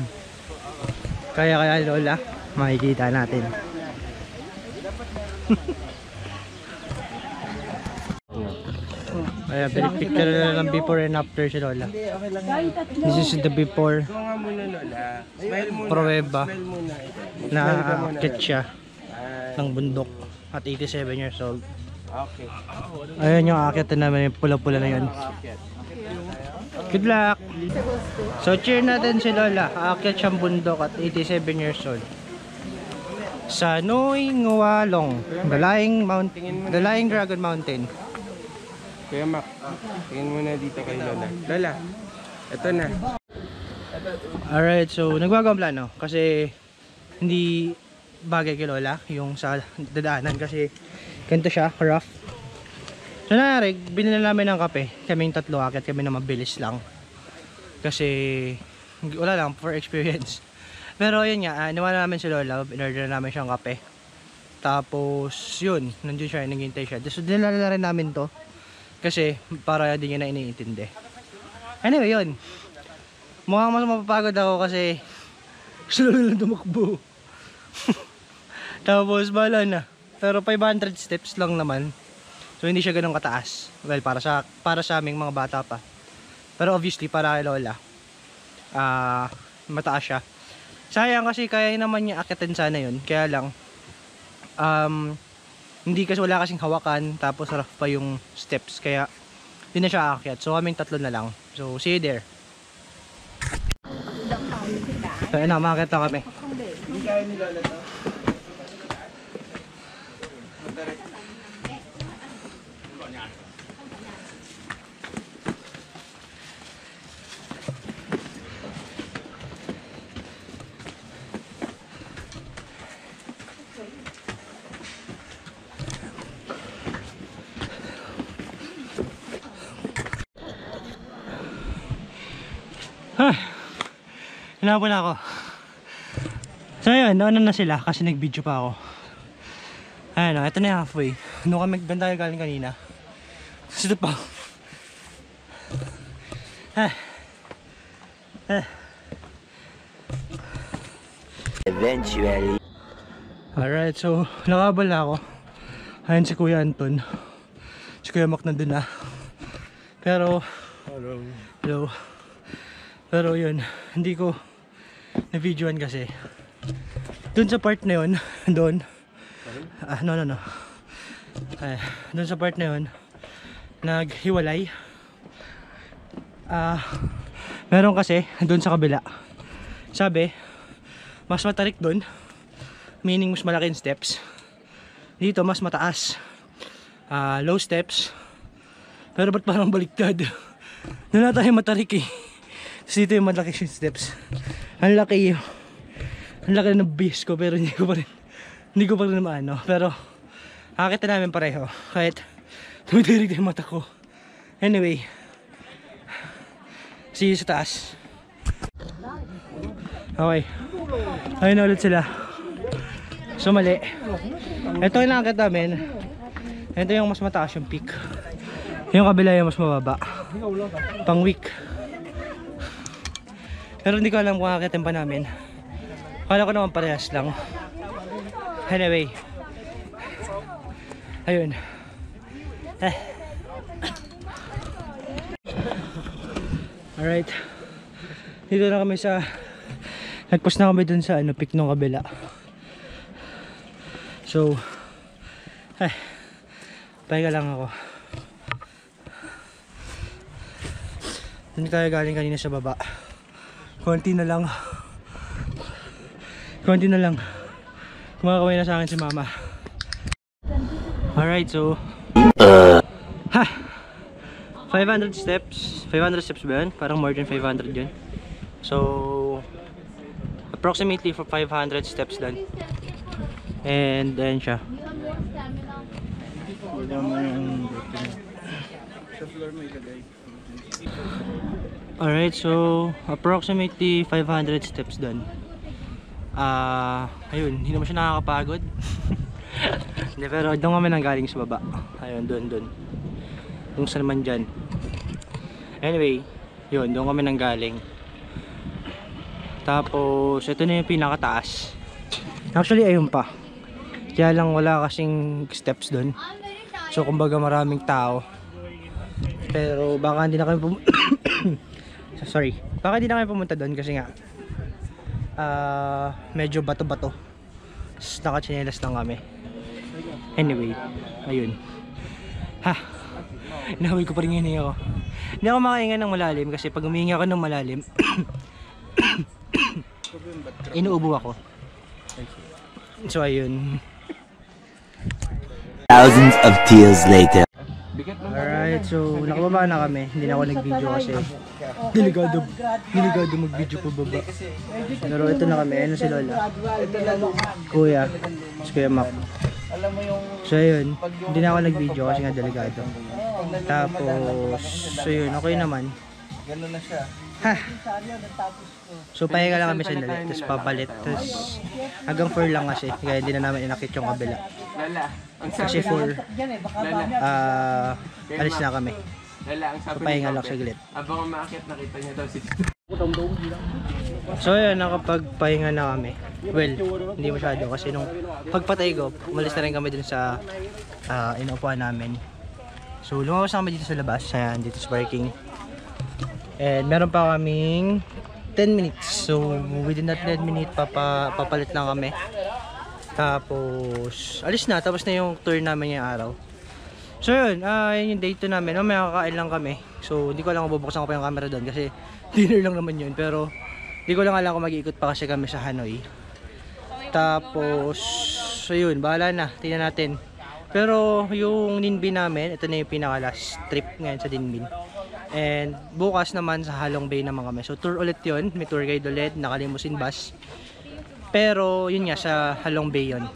Kaya lola, makikita natin. Ayan, pinipicture na lang before and after si lola. This is the before. Ikaw nga muna, Lola. Smile muna. Pruweba Smile muna. na aakyat siya ng bundok at 87 years old. Okay. Ayun yung aakyat namin, yung pula-pula na yun. Good luck! So cheer natin si lola. Aakyat siyang bundok at 87 years old. Sa Noi Ngualong, the Lying Dragon Mountain. Kuya Mac, tingin muna dito kay Lola. Lola, eto na. Alright, so nagbago ang plano kasi hindi bagay kay lola yung sa dadaanan kasi ganito siya, rough. So nangyari, binili namin ng kape. Kaming tatlo, akit kami na mabilis lang. Kasi wala lang, for experience. Pero yun nga, niwala namin si lola, in-order namin siyang kape. Tapos yun, nandun siya, naghihintay siya. So dinala na rin namin to. Kasi para di niya na iniintindi. Anyway, yun. Mukhang mas mapapagod ako kasi gusto lang tumakbo. Tapos bahala na. Pero 500 steps lang naman. So hindi siya ganun kataas. Well, para sa aming mga bata pa. Pero obviously para kay lola, mataas siya. Sayang kasi kaya naman niya akitin sana yun. Kaya lang hindi kasi wala kasing hawakan, tapos rough pa yung steps, kaya hindi na siya aakyat. So kaming tatlo na lang. So see you there. So ayun na, makakita kami. Hindi kaya ni Lola to. Hinapon ako. So ayun, nauna na sila kasi nag-video pa ako. Ayun o, ito na yung halfway. Doon kami banda galing kanina. Ito pa. Eventually. Alright, so nakabal na ako. Ayun si Kuya Anton. Si Kuya Mac nandun na. Pero hello. Pero yun, hindi ko na-videoan kasi dun sa part na yun, doon no dun sa part na yun naghiwalay. Meron kasi dun sa kabila, sabi mas matarik dun, meaning mas malaking steps. Dito mas mataas, low steps. Pero ba't parang baliktad? Doon na tayo matarik eh. Tapos dito yung malaki yung steps. Ang laki ng base ko, pero hindi ko pa rin maano. Pero nakakita namin pareho kahit tumitirik din yung mata ko. Anyway, see you sa taas. Okay, ayun na ulit sila. So mali. Ito yung nakakita namin. Ito yung mas mataas yung peak. Yung kabila yung mas mababa. Pang week. Pero hindi ko alam kung akitin pa namin. Kala ko naman parehas lang. Anyway, ayun. Alright, dito na kami sa nagpost na kami dun sa peak ng kabila. So pahinga lang ako. Dun tayo galing kanina sa baba. Konti na lang. Konti na lang. Kumakaway na sa akin si mama. Alright, so 500 steps. 500 steps ba yun? Parang more than 500 yun. So approximately for 500 steps done. And then siya. Alright, so approximately 500 steps done. Ayun, hindi naman siya nakakapagod. Hindi, pero doon kami nanggaling sa baba. Ayun, doon. Kung saan man dyan. Anyway, yun, doon kami nanggaling. Tapos, ito na yung pinakataas. Actually, ayun pa. Kaya lang wala kasing steps doon. So, kumbaga maraming tao. Pero, baka hindi na kami pumunta. Sorry. Baka hindi na kami pumunta doon kasi nga medyo bato-bato. Nakachinelas lang kami. Anyway, ayun. Inahoy ko pa rin yun ako. Hindi ako makahinga ng malalim kasi pag humihinga ako ng malalim inuubo ako. So ayun. Thousands of tears later. Alright, so nakababa na kami. Hindi na ako nag-video kasi delikado mag-video po baba. Pero ito na kami. Ano si Lola? Kuya. Si Kuya Mac. So ayun, hindi na ako nag-video kasi nga delikado. Tapos, so yun, okay naman. Gano'n na siya. So pahinga lang kami sandali, tapos papalit. Tapos hanggang 4 lang kasi, kaya hindi na namin inakit yung kabila. Kasi 4, alis na kami. So pahinga lang saglit. Abang umakit, nakita niya daw si So yun, nakapagpahinga na kami. Well, hindi masyado kasi nung pagpatay ko, umalis na rin kami dun sa inuupuan namin. So lumawas na kami dito sa labas, ayan, dito sa parking. And meron pa kaming 10 minutes. So within that 10 minutes papalit lang kami. Tapos alis na, tapos na yung tour namin ngayong araw. So yun, yun yung day 2 namin. Mamaya kakain lang kami. So hindi ko alam kung bubuksan ko pa yung camera doon kasi dinner lang naman yun. Pero hindi ko lang alam kung mag-iikot pa kasi kami sa Hanoi. Tapos so yun, bahala na, tingnan natin. Pero yung Ninh namin, ito na yung pinaka last trip ngayon sa Ninh. And bukas naman sa Halong Bay naman kami. So tour ulit yun, may tour guide ulit, nakalimusin bus. Pero yun nga, sa Halong Bay yun.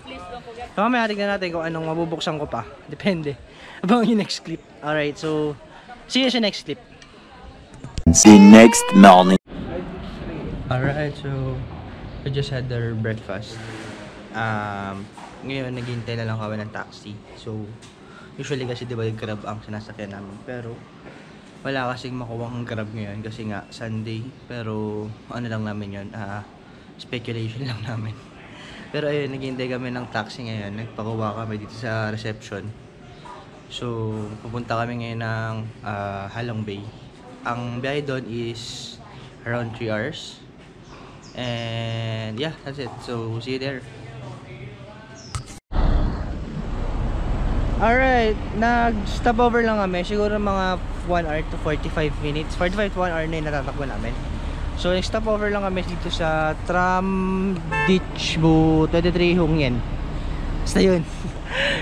So mamaya tignan natin kung anong mabubuksan ko pa. Depende. Abang yung next clip. Alright, so see you sa next clip. The next morning. Alright, so we just had our breakfast. Ngayon naghihintay na lang kami ng taxi. So usually kasi diba yung Grab ang sinasakyan namin. Pero wala kasing makuha ang Grab ngayon kasi nga Sunday. Pero ano lang namin yun, speculation lang namin. Pero ayun, naghihintay kami ng taxi ngayon. Nagpakuha kami dito sa reception. So pupunta kami ngayon ng Halong Bay. Ang biyahe doon is around 3 hours. And yeah, that's it. So see you there. Alright, nag-stop over lang kami. Siguro mga 1 hour to 45 minutes. 45 to 1 hour na yung natatakbo namin. So nag-stop over lang kami dito sa Tram Ditch Bu 23 Hung Yen. Basta yun.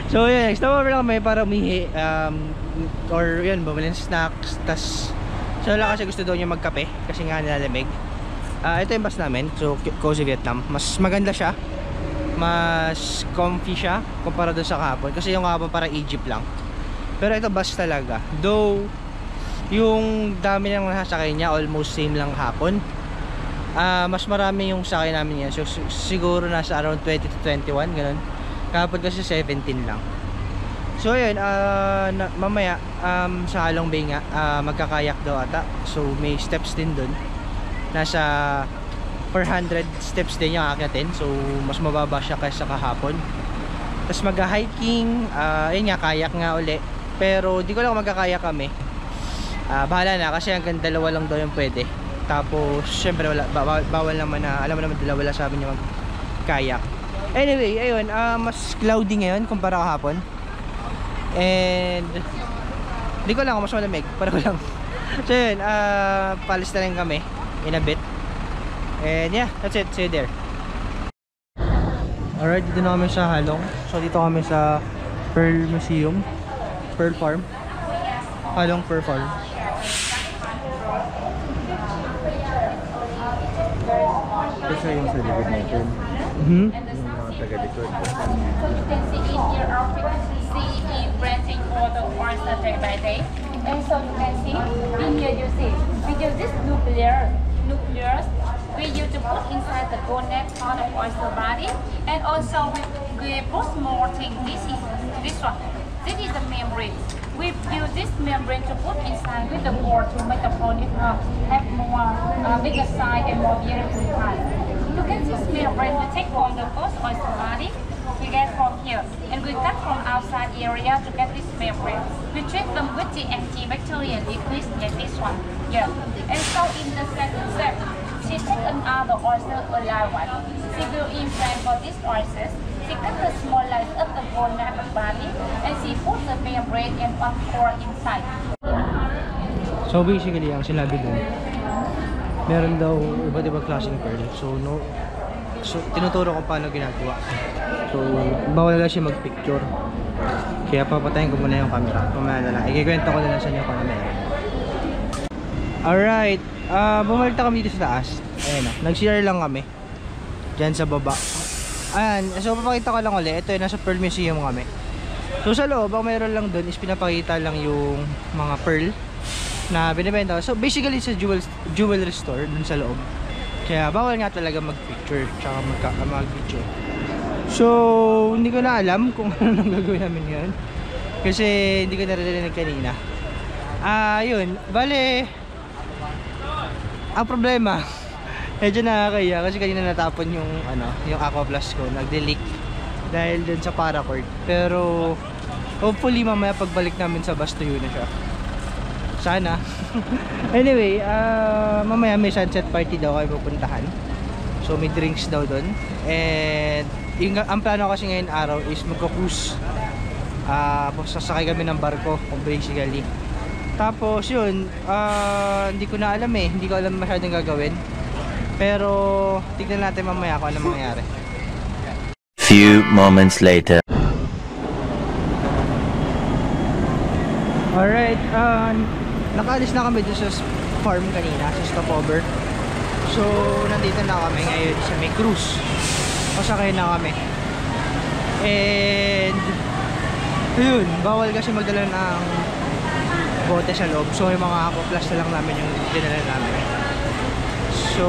So yun, nag-stop over lang kami para umihi. Or yun, bumili ng snacks. Tas so wala kasi gusto daw niya magkape kasi nga nilalamig. Ito yung bus namin, so Cozy Vietnam. Mas maganda siya, mas comfy siya kumpara doon sa kahapon kasi yung kahapon parang Egypt lang. Pero ito bus talaga, though yung dami lang nasasakay niya almost same lang hapon. Mas marami yung sakay namin yan, so siguro nasa around 20 to 21 ganun. Kahapon kasi 17 lang. So ayun, mamaya sa Halong Bay nga, magkakayak daw ata. So may steps din dun. Nasa 400 steps din yung akyatin. So mas mababa siya kaysa kahapon. Tapos mag-hiking, ayun nga, kayak nga uli. Pero di ko lang magkakayak kami. Bahala na kasi hanggang 2 lang daw yung pwede. Tapos syempre wala, bawal naman na, alam mo naman 2 lang sabi niya mag-kayak. Anyway, ayun, mas cloudy ngayon kumpara kahapon. And di ko lang kung mas malamig, pareho lang. So yun, palis na rin kami in a bit. And yeah, that's it. See you there. Alright, dito na kami sa Halong. So dito kami sa Pearl Museum, Pearl Farm, Halong Pearl Farm. Kasi yung sa likod natin. Mhm. Yung mga taga-likod. So you can see in here our frequency in renting for the oyster day by day. And so you can see in here you see we use this nucleus we use to put inside the bonnet on the oyster body, and also we put more thing. This one. This is the membrane. We use this membrane to put inside with the core to make the prawn have more bigger size and more beautiful size. You can see this membrane we take from the first oyster body. We get from here, and we cut from outside area to get this membrane. We treat them with the antibacterial liquid like this one. Yeah. And so in the second step, she take another oyster alive one. She will implant for this oysters. She cut the small lines of the bone of the body, and she put the membrane and one core inside. So basically, ang sinabi dun, meron daw iba't ibang klaseng pearl. So tinuturo ko paano ginagawa. So bawal lang siya mag-picture. Kaya papatayin ko muna yung camera. Kumaya na lang. Ikikwento ko na lang sa inyo kung ano meron. Alright. Bumalik na kami dito sa taas. Ayan o. Nag-CR lang kami. Diyan sa baba. Ayan. So papakita ko lang ulit. Ito yung nasa Pearl Museum kami. So sa loob, ang mayroon lang dun is pinapakita lang yung mga pearl na binibenta. So basically sa jewelry store dun sa loob. Kaya bawal nga talaga mag-picture tsaka mag-video. So hindi ko na alam kung ano nang gagawin namin ngayon. Kasi hindi ko naririnig kanina. Yun. Bale, ang problema, medyo nakakaya kasi kanina natapon yung yung Aqua Plus ko, nagde-leak dahil dun sa paracord. Pero hopefully mamaya pagbalik namin sa bus tuyo na siya. Sana. Anyway, mamaya may sunset party daw kayo pupuntahan. So may drinks daw dun. And ang plano kasi ngayon araw is magko-cruise. Sasakay kami ng barko basically. Tapos yun, hindi ko na alam hindi ko alam masyadong gagawin. Pero tignan natin mamaya kung ano mangyayari. Few moments later. Alright, nakaalis na kami dun sa farm kanina, sa stopover. So nandito na kami ngayon sa may cruise. Pasakay na kami. And yun, bawal kasi magdala ng bote sa loob. So yung mga Aqua Plus na lang namin yung dinala namin. So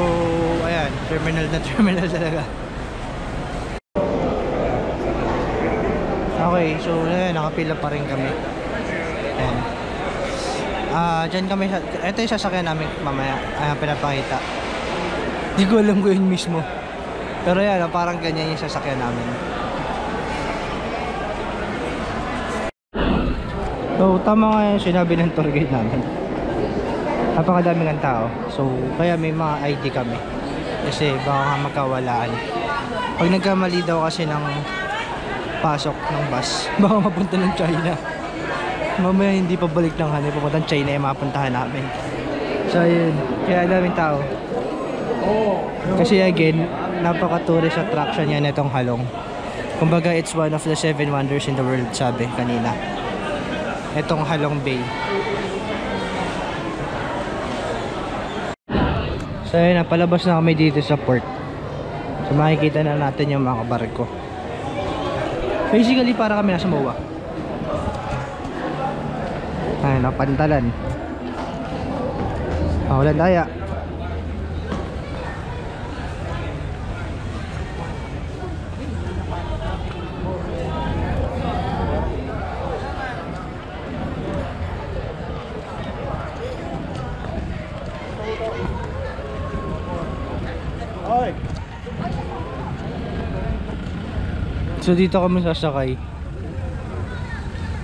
ayan, terminal na terminal talaga. Okay, so ayan, nakapila pa rin kami. Ayan. Dyan kami, ito yung sasakyan namin mamaya. Ayan, pinapakita. Hindi ko alam ko yun mismo. Pero yan, parang ganyan yung sasakyan namin. So tama nga yung sinabi ng tour guide namin. Napakadami ng tao. So kaya may mga ID kami. Kasi baka nga magkawalaan. Pag nagkamali daw kasi ng pasok ng bus, baka mapunta ng China. Mamaya hindi pa balik ng hanay, papuntang China yung mapuntahan namin. So yun, kaya daming tao. Kasi again, napaka-tourist attraction yan itong Halong. Kumbaga it's one of the 7 wonders in the world, sabi kanina. Itong Halong Bay. So yun, napalabas na kami dito sa port. So makikita na natin yung mga barko. Basically para kami nasa MOA. Ay, napantalan. Walang daya. So dito kami sasakay.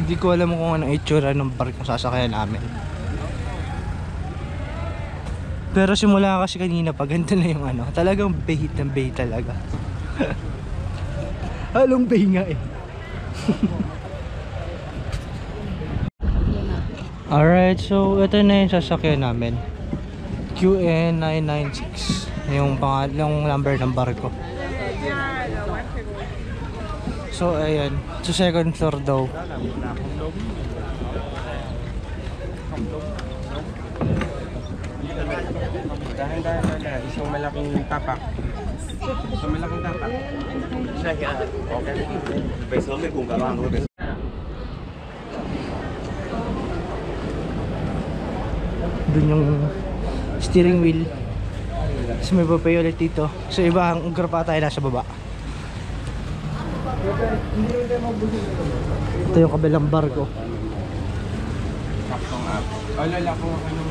Hindi ko alam kung anong itsura ng barko sasakayan namin. Pero simula kasi kanina pa ganito na yung talagang bay ng bay talaga. Halong bay nga eh. Alright, so ito na yung sasakyan namin. QN996. yung number ng barko. So ayan, sa second floor daw. Dahan-dahan, isang malaking tapak. Isang malaking tapak. Dun yung steering wheel. Tapos may papay ulit dito. So iba, ang grapa tayo nasa baba. Ito yung kabilang barko. Kaptong up. Lala ko ano.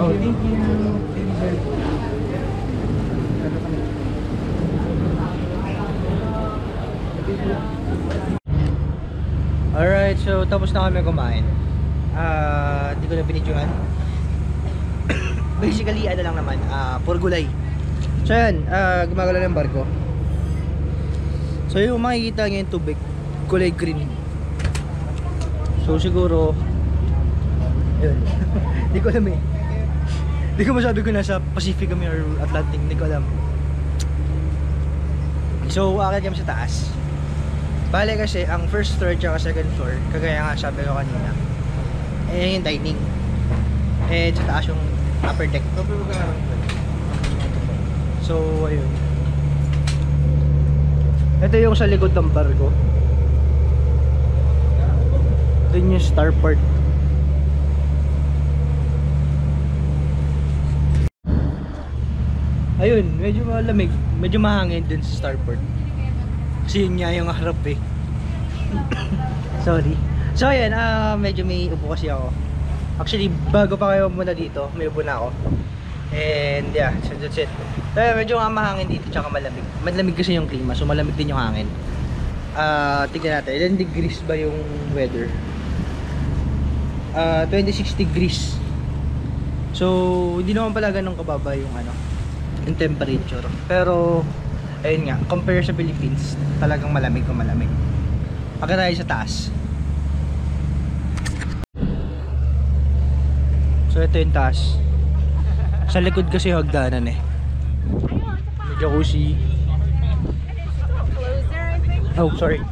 Oh, thank you. Alright, so tapos na kami kumain. Hindi ko na binidyohan. Basically, ano lang naman, puro gulay. So yan, gumagala ng barko. So yung makikita nyo yung tubig, kulay green. So siguro, yun. Hindi ko alam eh. Hindi ko masabi kung nasa Pacific kami or Atlantic, hindi ko alam. So akit kami sa taas. Bale kasi, ang first floor at second floor, kagaya nga sabi ko kanina, eh yung dining. Eh sa taas yung upper deck. So ayun. Ito yung sa likod ng barko. Doon yung starport. Ayun, medyo malamig, medyo mahangin dun sa starport. Kasi yun nga yung harap eh. Sorry. So ayan, medyo may upo kasi ako. Actually, bago pa kayo muna dito, may upo na ako. And yeah, so that's it. Medyo nga mahangin dito, tsaka malamig. Malamig kasi yung klima, so malamig din yung hangin. Tignan natin, ilan degrees ba yung weather? 26 degrees. So, hindi naman pala ganun kababa yung ano, yung temperature. Pero, ayun nga, compare sa Philippines, talagang malamig kung malamig. Pagka tayo sa taas. So, ito yung taas. Sa likod kasi hagdanan eh. May jacuzzi. Oh, sorry.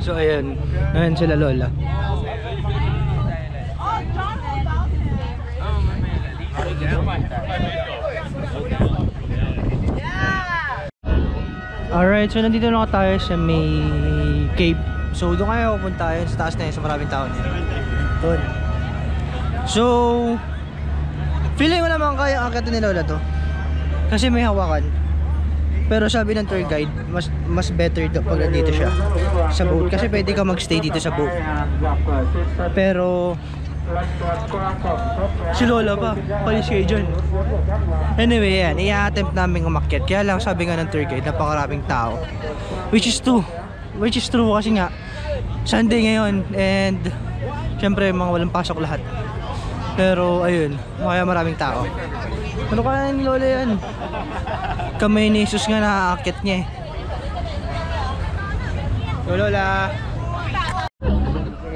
So ayan, ayan sila lola. Alright, so nandito na tayo sa may cave. So doon kayo pupunta yun sa taas na yun, sa maraming tao niya. Doon. So feeling ko naman kaya akitin ni lola to. Kasi may hawakan. Pero sabi ng tour guide, mas better daw pag nandito siya sa boat. Kasi pwede ka magstay dito sa boat. Pero si lola pa, palis kayo dyan. Anyway yan, i-attempt namin umakyat. Kaya lang sabi nga ng tour guide, napakaraming tao. Which is true kasi nga Sunday ngayon. And syempre mga walang pasok lahat. Pero ayun, kaya maraming tao. Ano kaya ni lola yan? Kamay ni Jesus nga nakakakit niya eh. So lola.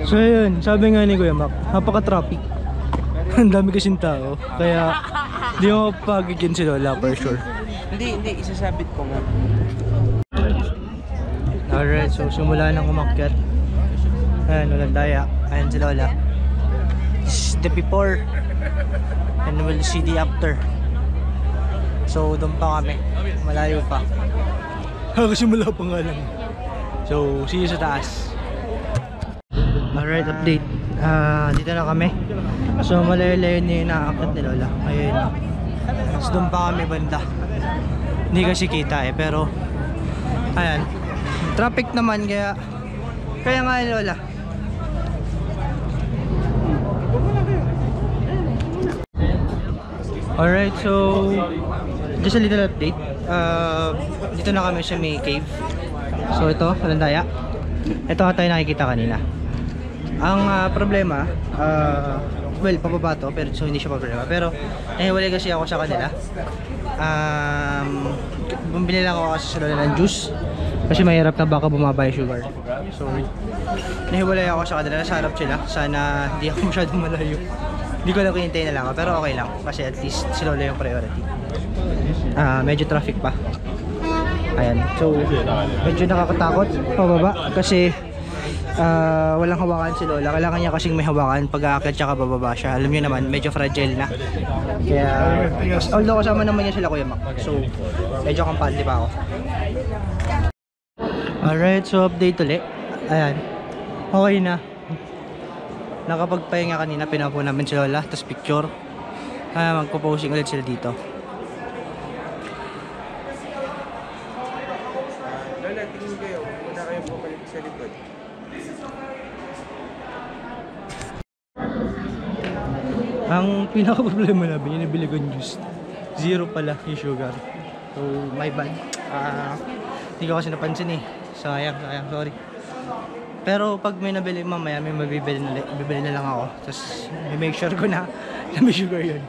So ayun, sabi nga ni Kuya Mac, napaka-traffic. Ang dami kasing tao. Kaya di mo pagigin si lola for sure. Hindi, isasabit ko nga. Alright, so simula nang umakyat. Ayan, walang daya. Ayan si lola. This is the before. And we'll see the after. So doon pa kami, malayo pa. Kasi mula pa nga lang. So see you sa taas. Alright, update. Dito na kami. So malayo-layo na yung nakakit ni lola. Ayun. Tapos doon pa kami banda. Hindi kasi kita eh, pero ayan, traffic naman kaya nga ni lola. Alright, so just a little update. Dito na kami sa may cave. So ito, walang daya. Ito nga tayo nakikita kanina. Ang problema, well, pababa to, pero so hindi siya problema. Pero nahiwalay kasi ako sa kanila. Bumili lang ako kasi sa lola ng juice. Kasi mahirap na baka bumaba yung sugar. So, nahiwalay ako sa kanila. Nasa harap sila. Sana hindi ako masyadong malayo. Hindi ko lang hintayin na lang ako. Pero okay lang. Kasi at least si Lola yung priority. Medyo traffic pa. Ayan. So, medyo nakakatakot pababa. Kasi walang hawakan si Lola. Kailangan niya kasing may hawakan pag aakyat tsaka bababa siya. Alam niyo naman, medyo fragile na. Kaya, although kasama naman niya sila Kuya Mac. So, medyo kampante pa ako. Alright, so update ulit. Ayan. Okay na. Nakapagpahinga kanina, pinapo namin si Lola. Tapos picture. Magpo-posing ulit sila dito. Lola, tingin kayo. Muna kayo bumalik sa likod. Ang pinaka-problema namin, yung nabili kong juice. 0 pala yung sugar. So, my bad. Hindi ko kasi napansin eh. Sayang, sorry. Pero pag may nabili mamaya, may bibili na lang ako. Tapos, may make sure ko na may sugar yun.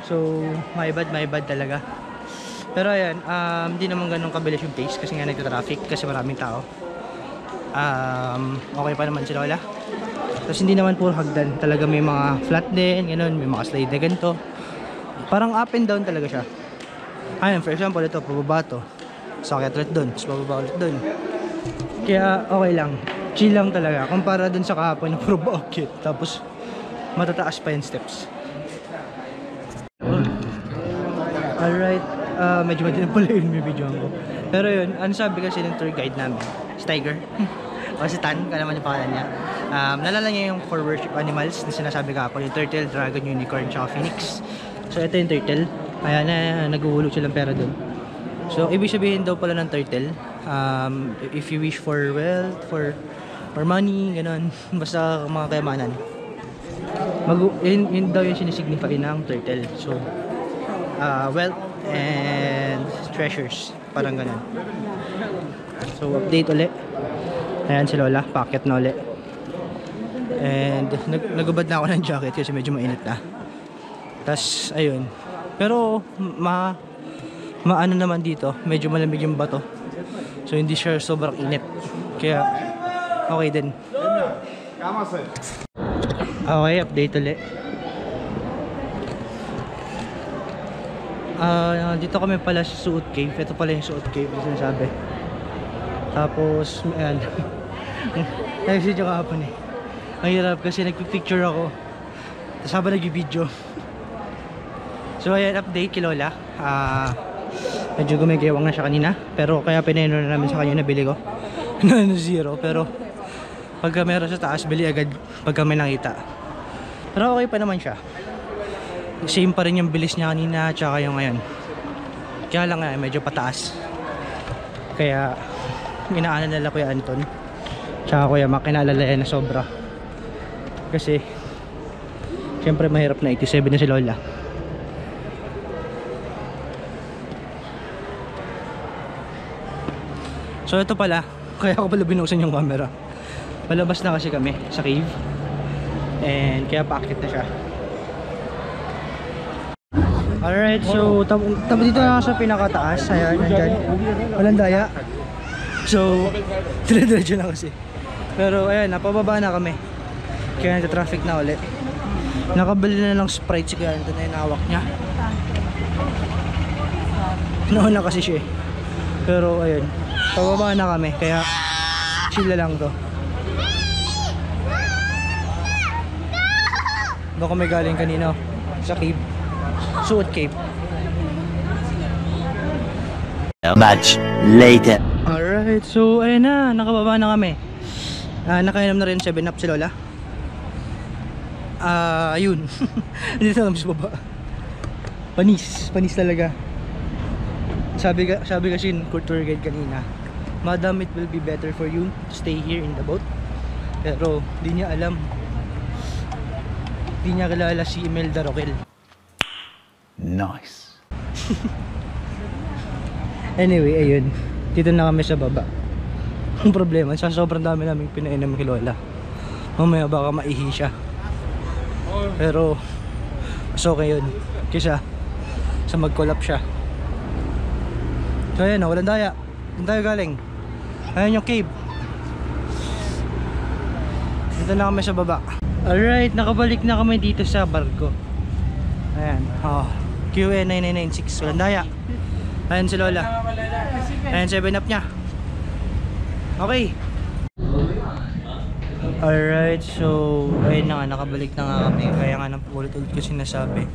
So, my bad talaga. Pero ayan, hindi naman ganun kabilis yung pace kasi nga nagta-traffic kasi maraming tao. Okay pa naman si Lola. Tapos hindi naman puro hagdan. Talaga may mga flat din, ganun, may mga slide na ganito. Parang up and down talaga siya. Ayun, for example, ito, pababa to. Sakit ulit dun, tapos pababa ulit dun. Kaya okay lang. Chill lang talaga. Kumpara dun sa kahapon na puro bakit. Tapos matataas pa yung steps. Alright. Medyo madilim pala yun may video ko. Pero yun, ano sabi kasi ng tour guide namin? Si Tiger. O si Tan, kaya naman yung pangalan niya. Nalala niya yung for worship animals na sinasabi kahapon. Yung turtle, dragon, unicorn, tsaka phoenix. So ito yung turtle. Ayan na, nag-uhulog silang pera dun. So, ibig sabihin daw pala ng turtle, if you wish for wealth, for money, gano'n, basta mga kayamanan, yun daw yung sinisignify ng turtle. So, wealth and treasures, parang gano'n. So, update ulit. Ayan si Lola, packet na ulit. And, nagubad na ako ng jacket kasi medyo mainit na. Tas, ayun. Pero, maano naman dito, medyo malamig yung bato. So hindi siya sobrang init. Kaya okay din. Okay, update ulit. Dito kami pala sa Suot Cave. Ito pala yung Suot Cave na sinasabi. Tapos, ayan. Nag-video kahapon eh. Ang hirap kasi nagpipicture ako. Tapos habang nag-video. So ayan, update kay Lola. Medyo gumigewang na siya kanina. Pero kaya pineno na namin sa kanya na bili ko. Na 0. Pero pagka meron sa taas, bili agad pagka may nakita. Pero okay pa naman siya. Same pa rin yung bilis niya kanina tsaka yung ngayon. Kaya lang nga, medyo pataas. Kaya inaanan nila Kuya Anton tsaka Kuya Mac, kinaalalayan na sobra. Kasi syempre mahirap na 87 na si Lola. So ito pala, kaya ako pala binuksan yung camera. Palabas na kasi kami sa cave. And kaya paakit na siya. Alright, so dito na sa pinakataas. Ayan, nandyan. Walang daya. So, dire-diretso na kasi. Pero ayan, napababa na kami. Kaya nagta-traffic na ulit. Nakabili na lang Sprite si Kuya Anton na yung hawak niya. Nauna kasi siya eh. Pero ayun, pababa na kami, kaya chill na lang to. Doon kami galing kanina sa cave, Suot Cave. Much later. Alright, so ayun na, nakababa na kami. Nakainom na rin 7-up si Lola. Ayun. Hindi na kami sa baba. Panis talaga. Sabi kasi ng tour guide kanina, Madam, it will be better for you to stay here in the boat. Pero di niya alam, di niya kilala si Imelda Roquel. Nice. Anyway, ayun, dito na kami sa baba. Ang problema, sa sobrang dami namin pinainom kay Lola, mamaya baka maihi siya. Pero mas okay yun kaysa sa mag-collapse siya. So ayan, walang daya. Saan tayo galing? Ayan yung cave. Dito na kami sa baba. Alright, nakabalik na kami dito sa barko. Ayan, QN9996, walang daya. Ayan si Lola. Ayan 7-up niya. Okay. Alright, so ayun na nga, nakabalik na nga kami. Kaya nga ulit-ulit ko sinasabi.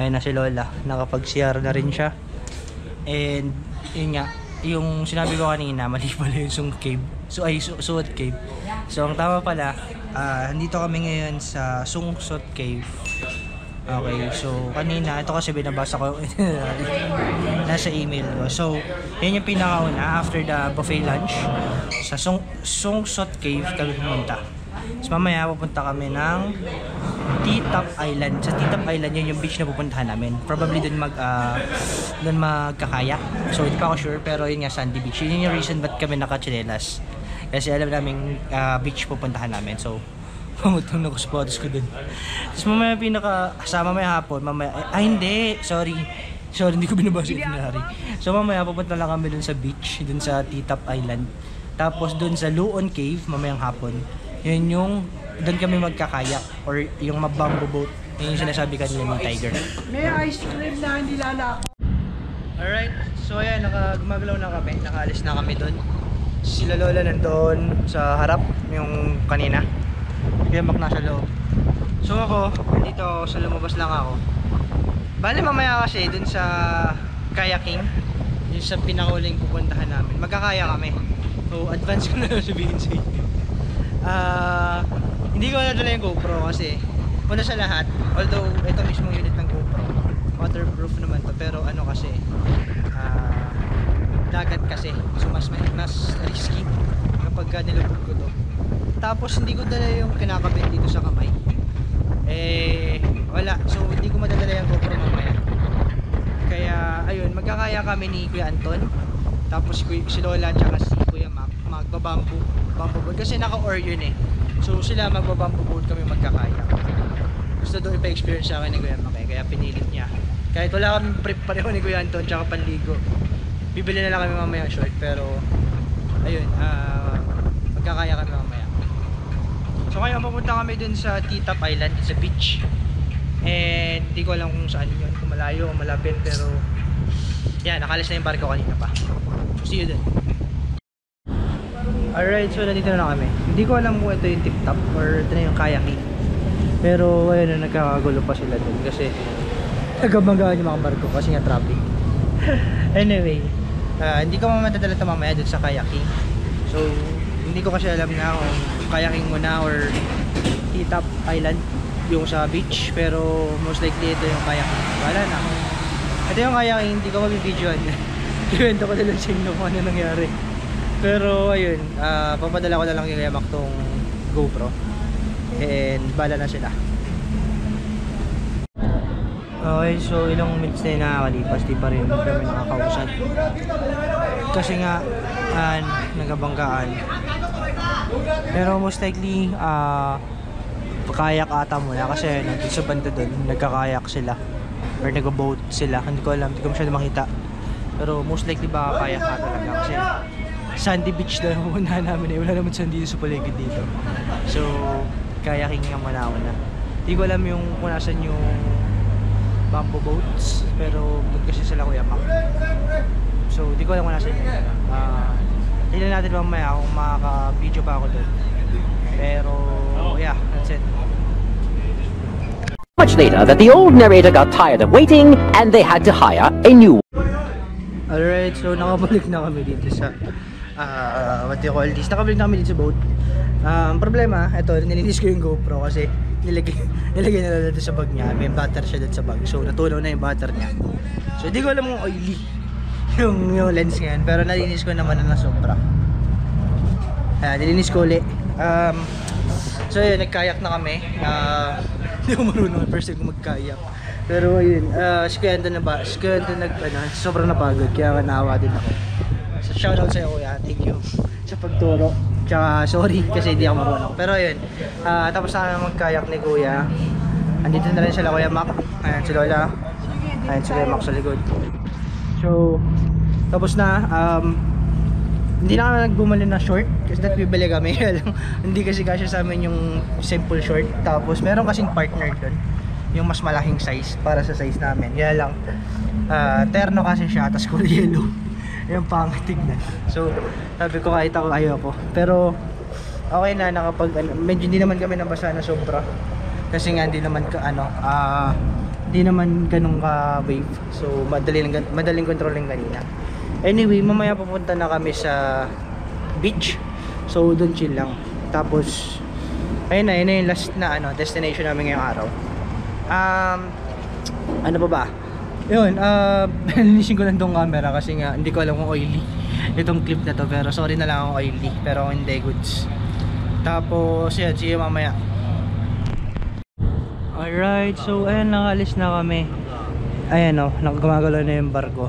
Ayun na si Lola, nakapag-CR na rin siya. And yun nga, yung sinabi ko kanina, mali pala yung Sung Cave. Suot Cave. So ang tama pala, nandito kami ngayon sa Sung Sot Cave. Okay, so kanina, ito kasi binabasa ko nasa email ko. So, yun yung pinakauna after the buffet lunch. Sa Sung Sot Cave kami pumunta. So mamaya pupunta kami ng T-Top Island. Sa T-Top Island, yun yung beach na pupuntahan namin. Probably dun magkakayak. So hindi pa ako sure, pero yun nga, sandy beach. Yun yung reason ba't kami naka-chinelas. Kasi alam namin beach pupuntahan namin. So pumutong na ko sa photos ko dun. Tapos mamaya mamaya hapon, hindi, sorry, hindi ko binabasa yung itinerary. So mamaya pupunta lang kami dun sa beach, dun sa T-Top Island. Tapos dun sa Luon Cave, mamayang hapon. Yun yung, dun kami magkakayak or yung mabamboo boat. Yun yung sinasabi kanina ni Tiger. May ice cream na hindi lalako. Alright, so ayan, gumagalaw na kami, nakaalis na kami dun. Sila Lola nandoon sa harap, yung kanina. Kaya mak nasa loob. So ako, dito sa lumabas lang ako. Bale mamaya kasi dun sa kayaking, yung sa pinakauling pupuntahan namin, magkakaya kami. So advance ko na sabihin sa inyo. Hindi ko nadala yung GoPro kasi una sa lahat, although ito mismong unit ng GoPro, waterproof naman to, pero ano kasi, dagat kasi, so mas risky kapag nilubog ko to. Tapos hindi ko dala yung kinakabit dito sa kamay. Wala. So hindi ko madadala yung GoPro mamaya. Kaya ayun, magkakaya kami ni Kuya Anton. Tapos si Lola at si Kuya Mac magbabamboo boat. Kasi naka-or yun eh. So sila magbabamboo boat, kami magkakaya. Gusto doon ipa-experience sa akin ni Kuya Mac kaya pinilit niya. Kahit wala kami prep pareho ni Kuya Anton tsaka panligo. Bibili na lang kami mamaya short, pero ayun, magkakaya kami mamaya. So ngayon papunta kami dun sa T-Top Island, sa beach. And hindi ko alam kung saan yun, kung malayo o malapit, pero yan, nakalis na yung barko kanina pa. So see you dun. Alright, so nandito na kami. Hindi ko alam kung ito yung tip-top or ito na yung kayaking. Pero ayun na, nagkakagulo pa sila dun kasi nagabanggaan yung mga barko kasi nga traffic. Anyway, hindi ko madadala ito mamaya dun sa kayaking. So hindi ko kasi alam na kung kayaking muna or T-Top Island yung sa beach, pero most likely ito yung kayaking. Wala na. Ito yung kayaking, hindi ko mabibidyoan. Iwento ko na lang sa inyo kung ano nangyari. Pero ayun, papadala ko na lang yung yamak tong GoPro. And bala na sila. Okay, so ilang minutes na yung nakakalipas, di pa rin kami nakakausap. Kasi nga, nagabanggaan. Pero most likely, kayak ata muna kasi nandun sa banda dun, nagkakayak sila or nag-boat sila, hindi ko alam, hindi ko masyado makita, pero most likely baka kayak ata talaga kasi sandy beach na yung unahan namin wala naman sandy sa paligid dito, so kayaking nga muna hindi ko alam yung kung nasan yung bamboo boats, pero doon kasi sila Kuya Mac, so hindi ko alam kung nasan yun. Tignan natin mamaya kung makaka-video pa ako doon, pero yeah, that's it. Much later that the old narrator got tired of waiting and they had to hire a new one. Alright, so nakabalik na kami dito sa what do you call this? Nakabalik na kami dito sa boat. Problema, ito, nilinis ko yung GoPro kasi nilagay na dito sa bag niya. May butter siya dito sa bag. So natunaw na yung butter niya. So hindi ko alam kung oily yung lens ngayon, pero nalinis ko naman na sobra. Nilinis ko ulit. So yun, nagkayak na kami. Hindi ko marunong first time ko magkayak. Pero ayun, si Kuya Anton sobrang napagod, kaya naawa din ako. So shoutout sa'yo Kuya, thank you sa pagturo. Tsaka sorry kasi hindi ako marunong. Pero ayun, tapos na magkayak ni Kuya. Andito na rin sila Kuya Mac. Ayan si Lola. Ayan si Kuya Mac sa likod. So tapos na, hindi na kami nagbumali ng short kasi bibili kami. Hindi kasi kasya sa amin yung simple short. Tapos meron kasing partner doon, yung mas malaking size para sa size namin. Kaya lang terno kasi siya, tapos kulay yellow. Yung pangit tignan. So sabi ko kahit ako ayoko. Pero okay na, medyo hindi naman kami nabasa na sobra. Kasi nga hindi naman hindi naman ganun ka wave. So madaling controlling kanina. Anyway, mamaya pupunta na kami sa beach. So doon chill lang. Tapos ayun na yung last na destination namin ngayong araw. Ano pa ba? Yun, linisin ko lang tong camera kasi nga hindi ko alam kung oily itong clip na to. Pero sorry na lang kung oily, pero hindi goods. Tapos yun, see you mamaya. Alright, so ayun, nakalis na kami. Ayan gumagalaw na yung barko.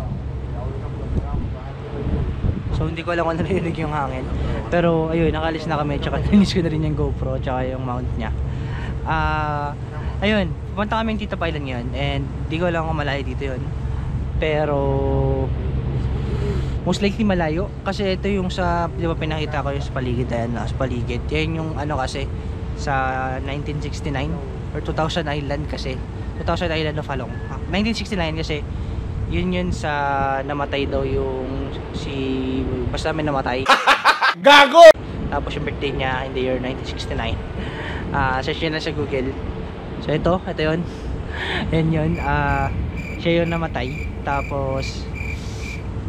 So hindi ko alam kung narinig yung hangin. Pero ayun, nakalis na kami. Tsaka nalinis ko na rin yung GoPro tsaka yung mount nya. Ayun, pupunta kami yung Tita Pailan ngayon. And hindi ko alam kung malayo dito yun. Pero most likely malayo. Kasi ito yung sa, di ba pinakita ko yung sa paligid. Ayan, sa paligid. Yan yung kasi sa 1969 or 2000 Island kasi. 2000 Island of Halong. 1969 kasi yun sa namatay daw yung basta may namatay. Gago! Tapos yung birthday niya in the year 1969. Search nyo na sa Google. So ito yun. Yan yun. Siya yung namatay. Tapos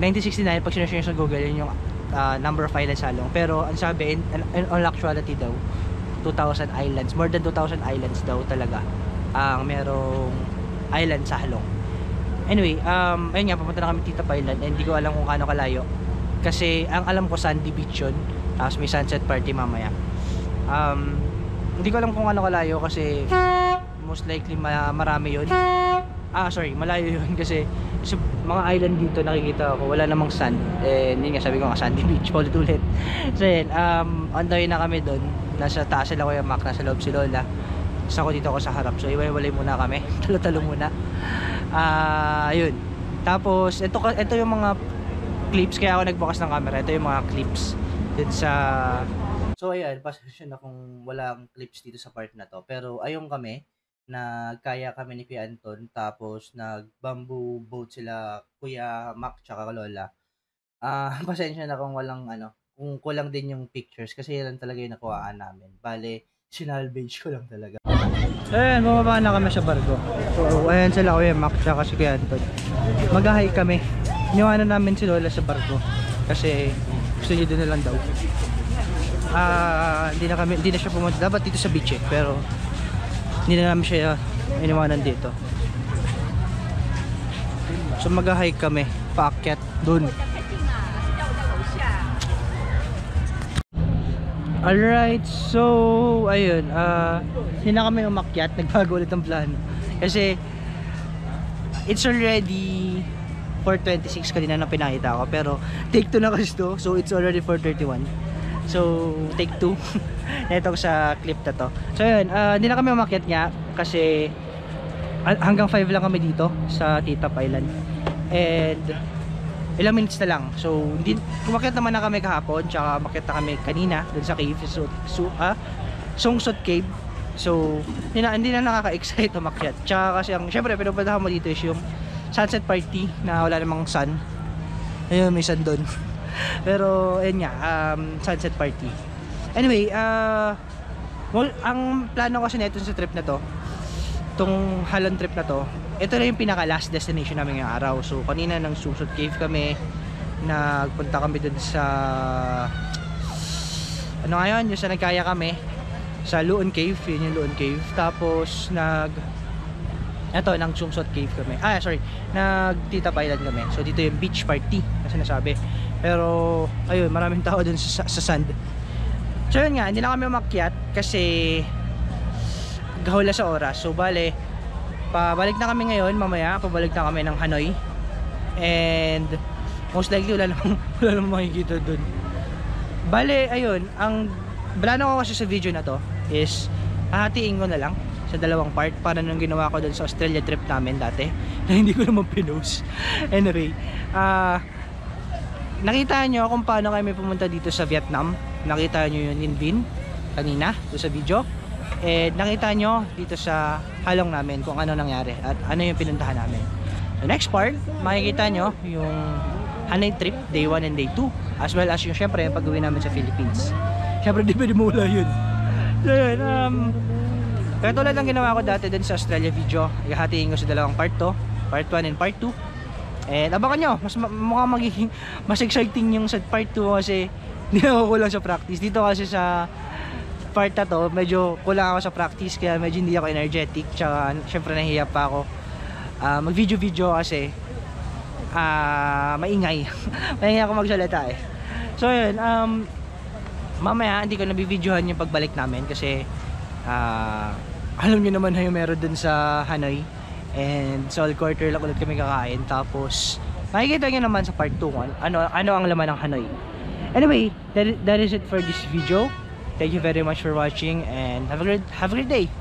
1969 pag sinerch nyo sa Google yun yung number of islands sa Halong. Pero ang sabi in all actuality daw 2,000 islands. More than 2,000 islands daw talaga ang merong island sa Halong. Anyway, ayun nga, pupunta na kami Tita Pailan. And hindi ko alam kung kano kalayo. Kasi ang alam ko Sandy Beach yun. Tapos may sunset party mamaya. Hindi ko alam kung kano kalayo kasi most likely marami yun. Sorry, malayo yun kasi sa mga island dito nakikita ko wala namang sand. And yun nga, sabi ko nga Sandy Beach, ulit. So yun, on the way na kami doon. Nasa taas sila Kuya Mac, nasa loob si Lola. Tapos ako dito ako sa harap. So iwalay muna kami. Talo-talo muna. Ayun. Tapos ito yung mga clips, kaya ako nagbukas ng camera. Ito yung mga clips dun sa... So ayan, pasensya na kung walang clips dito sa part na to. Pero ayun kami, nagkaya kami ni Kuya Anton. Tapos nag-bamboo boat sila Kuya Mac tsaka Lola. Pasensya na kung walang kung kulang din yung pictures kasi yan talaga yung nakuhaan namin. Bale, sinalvage ko lang talaga. Ayan, bumaba na kami sa barko. So, ayan sila Kuya Mac tsaka si Kuya Anton. Mag-hike kami. Iniwanan namin si Lola sa barko kasi gusto niya doon na lang daw. Hindi na siya pumunta. Dapat dito sa beach pero hindi na namin siya iniwanan dito. So mag-hike kami, paakyat doon. Alright, so ayun, hindi na kami umakyat, nagbago ulit ang plano. Kasi it's already 4:26 kanina na pinakita ko, pero take 2 na kasi to, so it's already 4:31. So take 2 neto sa clip na to. So ayun, hindi na kami umakyat nga kasi hanggang 5 lang kami dito sa Tita Pailan. And ilang minutes na lang. So umakyat naman na kami kahapon, tsaka umakyat na kami kanina dun sa cave, Sungsot Cave. So hindi na nakaka-excite umakyat. Tsaka kasi syempre pinupuntahan mo dito is yung sunset party na wala namang sun. Ayun, may sun dun. Pero ayun nga, sunset party. Anyway, ang plano kasi nito sa trip na to, itong Halong trip na to, ito na yung pinaka last destination namin ngayong araw. So kanina ng Sungsot Cave kami, nagpunta kami dun sa yung sa nagkaya kami sa Luon Cave, yun yung Luon Cave. Tapos ng Sungsot Cave kami. Nag Tita Pailan kami. So dito yung beach party na sinasabi. Pero ayun, maraming tao dun sa sand. So yun nga, hindi na kami umakyat kasi gahula sa oras. So bale, pabalik na kami ngayon, mamaya pabalik na kami ng Hanoi. And most likely wala namang makikita dun. Bale, ayun, ang plano ko kasi sa video na to is hahatiin ko na lang sa dalawang part para nung ginawa ko dun sa Australia trip namin dati na hindi ko naman pinost. Anyway, nakita nyo kung paano kami pumunta dito sa Vietnam. Nakita nyo yung Linh Binh kanina doon sa video. And nakita nyo dito sa halong namin kung ano nangyari at ano yung pinuntahan namin. The next part, makikita nyo yung Hanoi trip, day 1 and day 2. As well as yung syempre yung pag-uwi namin sa Philippines. Syempre di pwede mawala yun. So yun, kaya tulad ng ginawa ko dati din sa Australia video, ihahatiin ko sa dalawang part to, part 1 and part 2. And abangan nyo, mukhang magiging mas exciting yung sa part 2 kasi hindi ako kulang sa practice. Dito kasi sa part na to, medyo kulang ako sa practice kaya medyo hindi ako energetic. Tsaka syempre nahihiya pa ako mag video kasi maingay. Maingay ako magsalita eh. So yun, mamaya hindi ko nabibidyohan yung pagbalik namin kasi alam nyo naman na yung meron dun sa Hanoi. And Seoul Quarter lang ulit kami kakain. Tapos makikita nyo naman sa part 2 ano ang laman ng Hanoi. Anyway, that is it for this video. Thank you very much for watching and have a great day.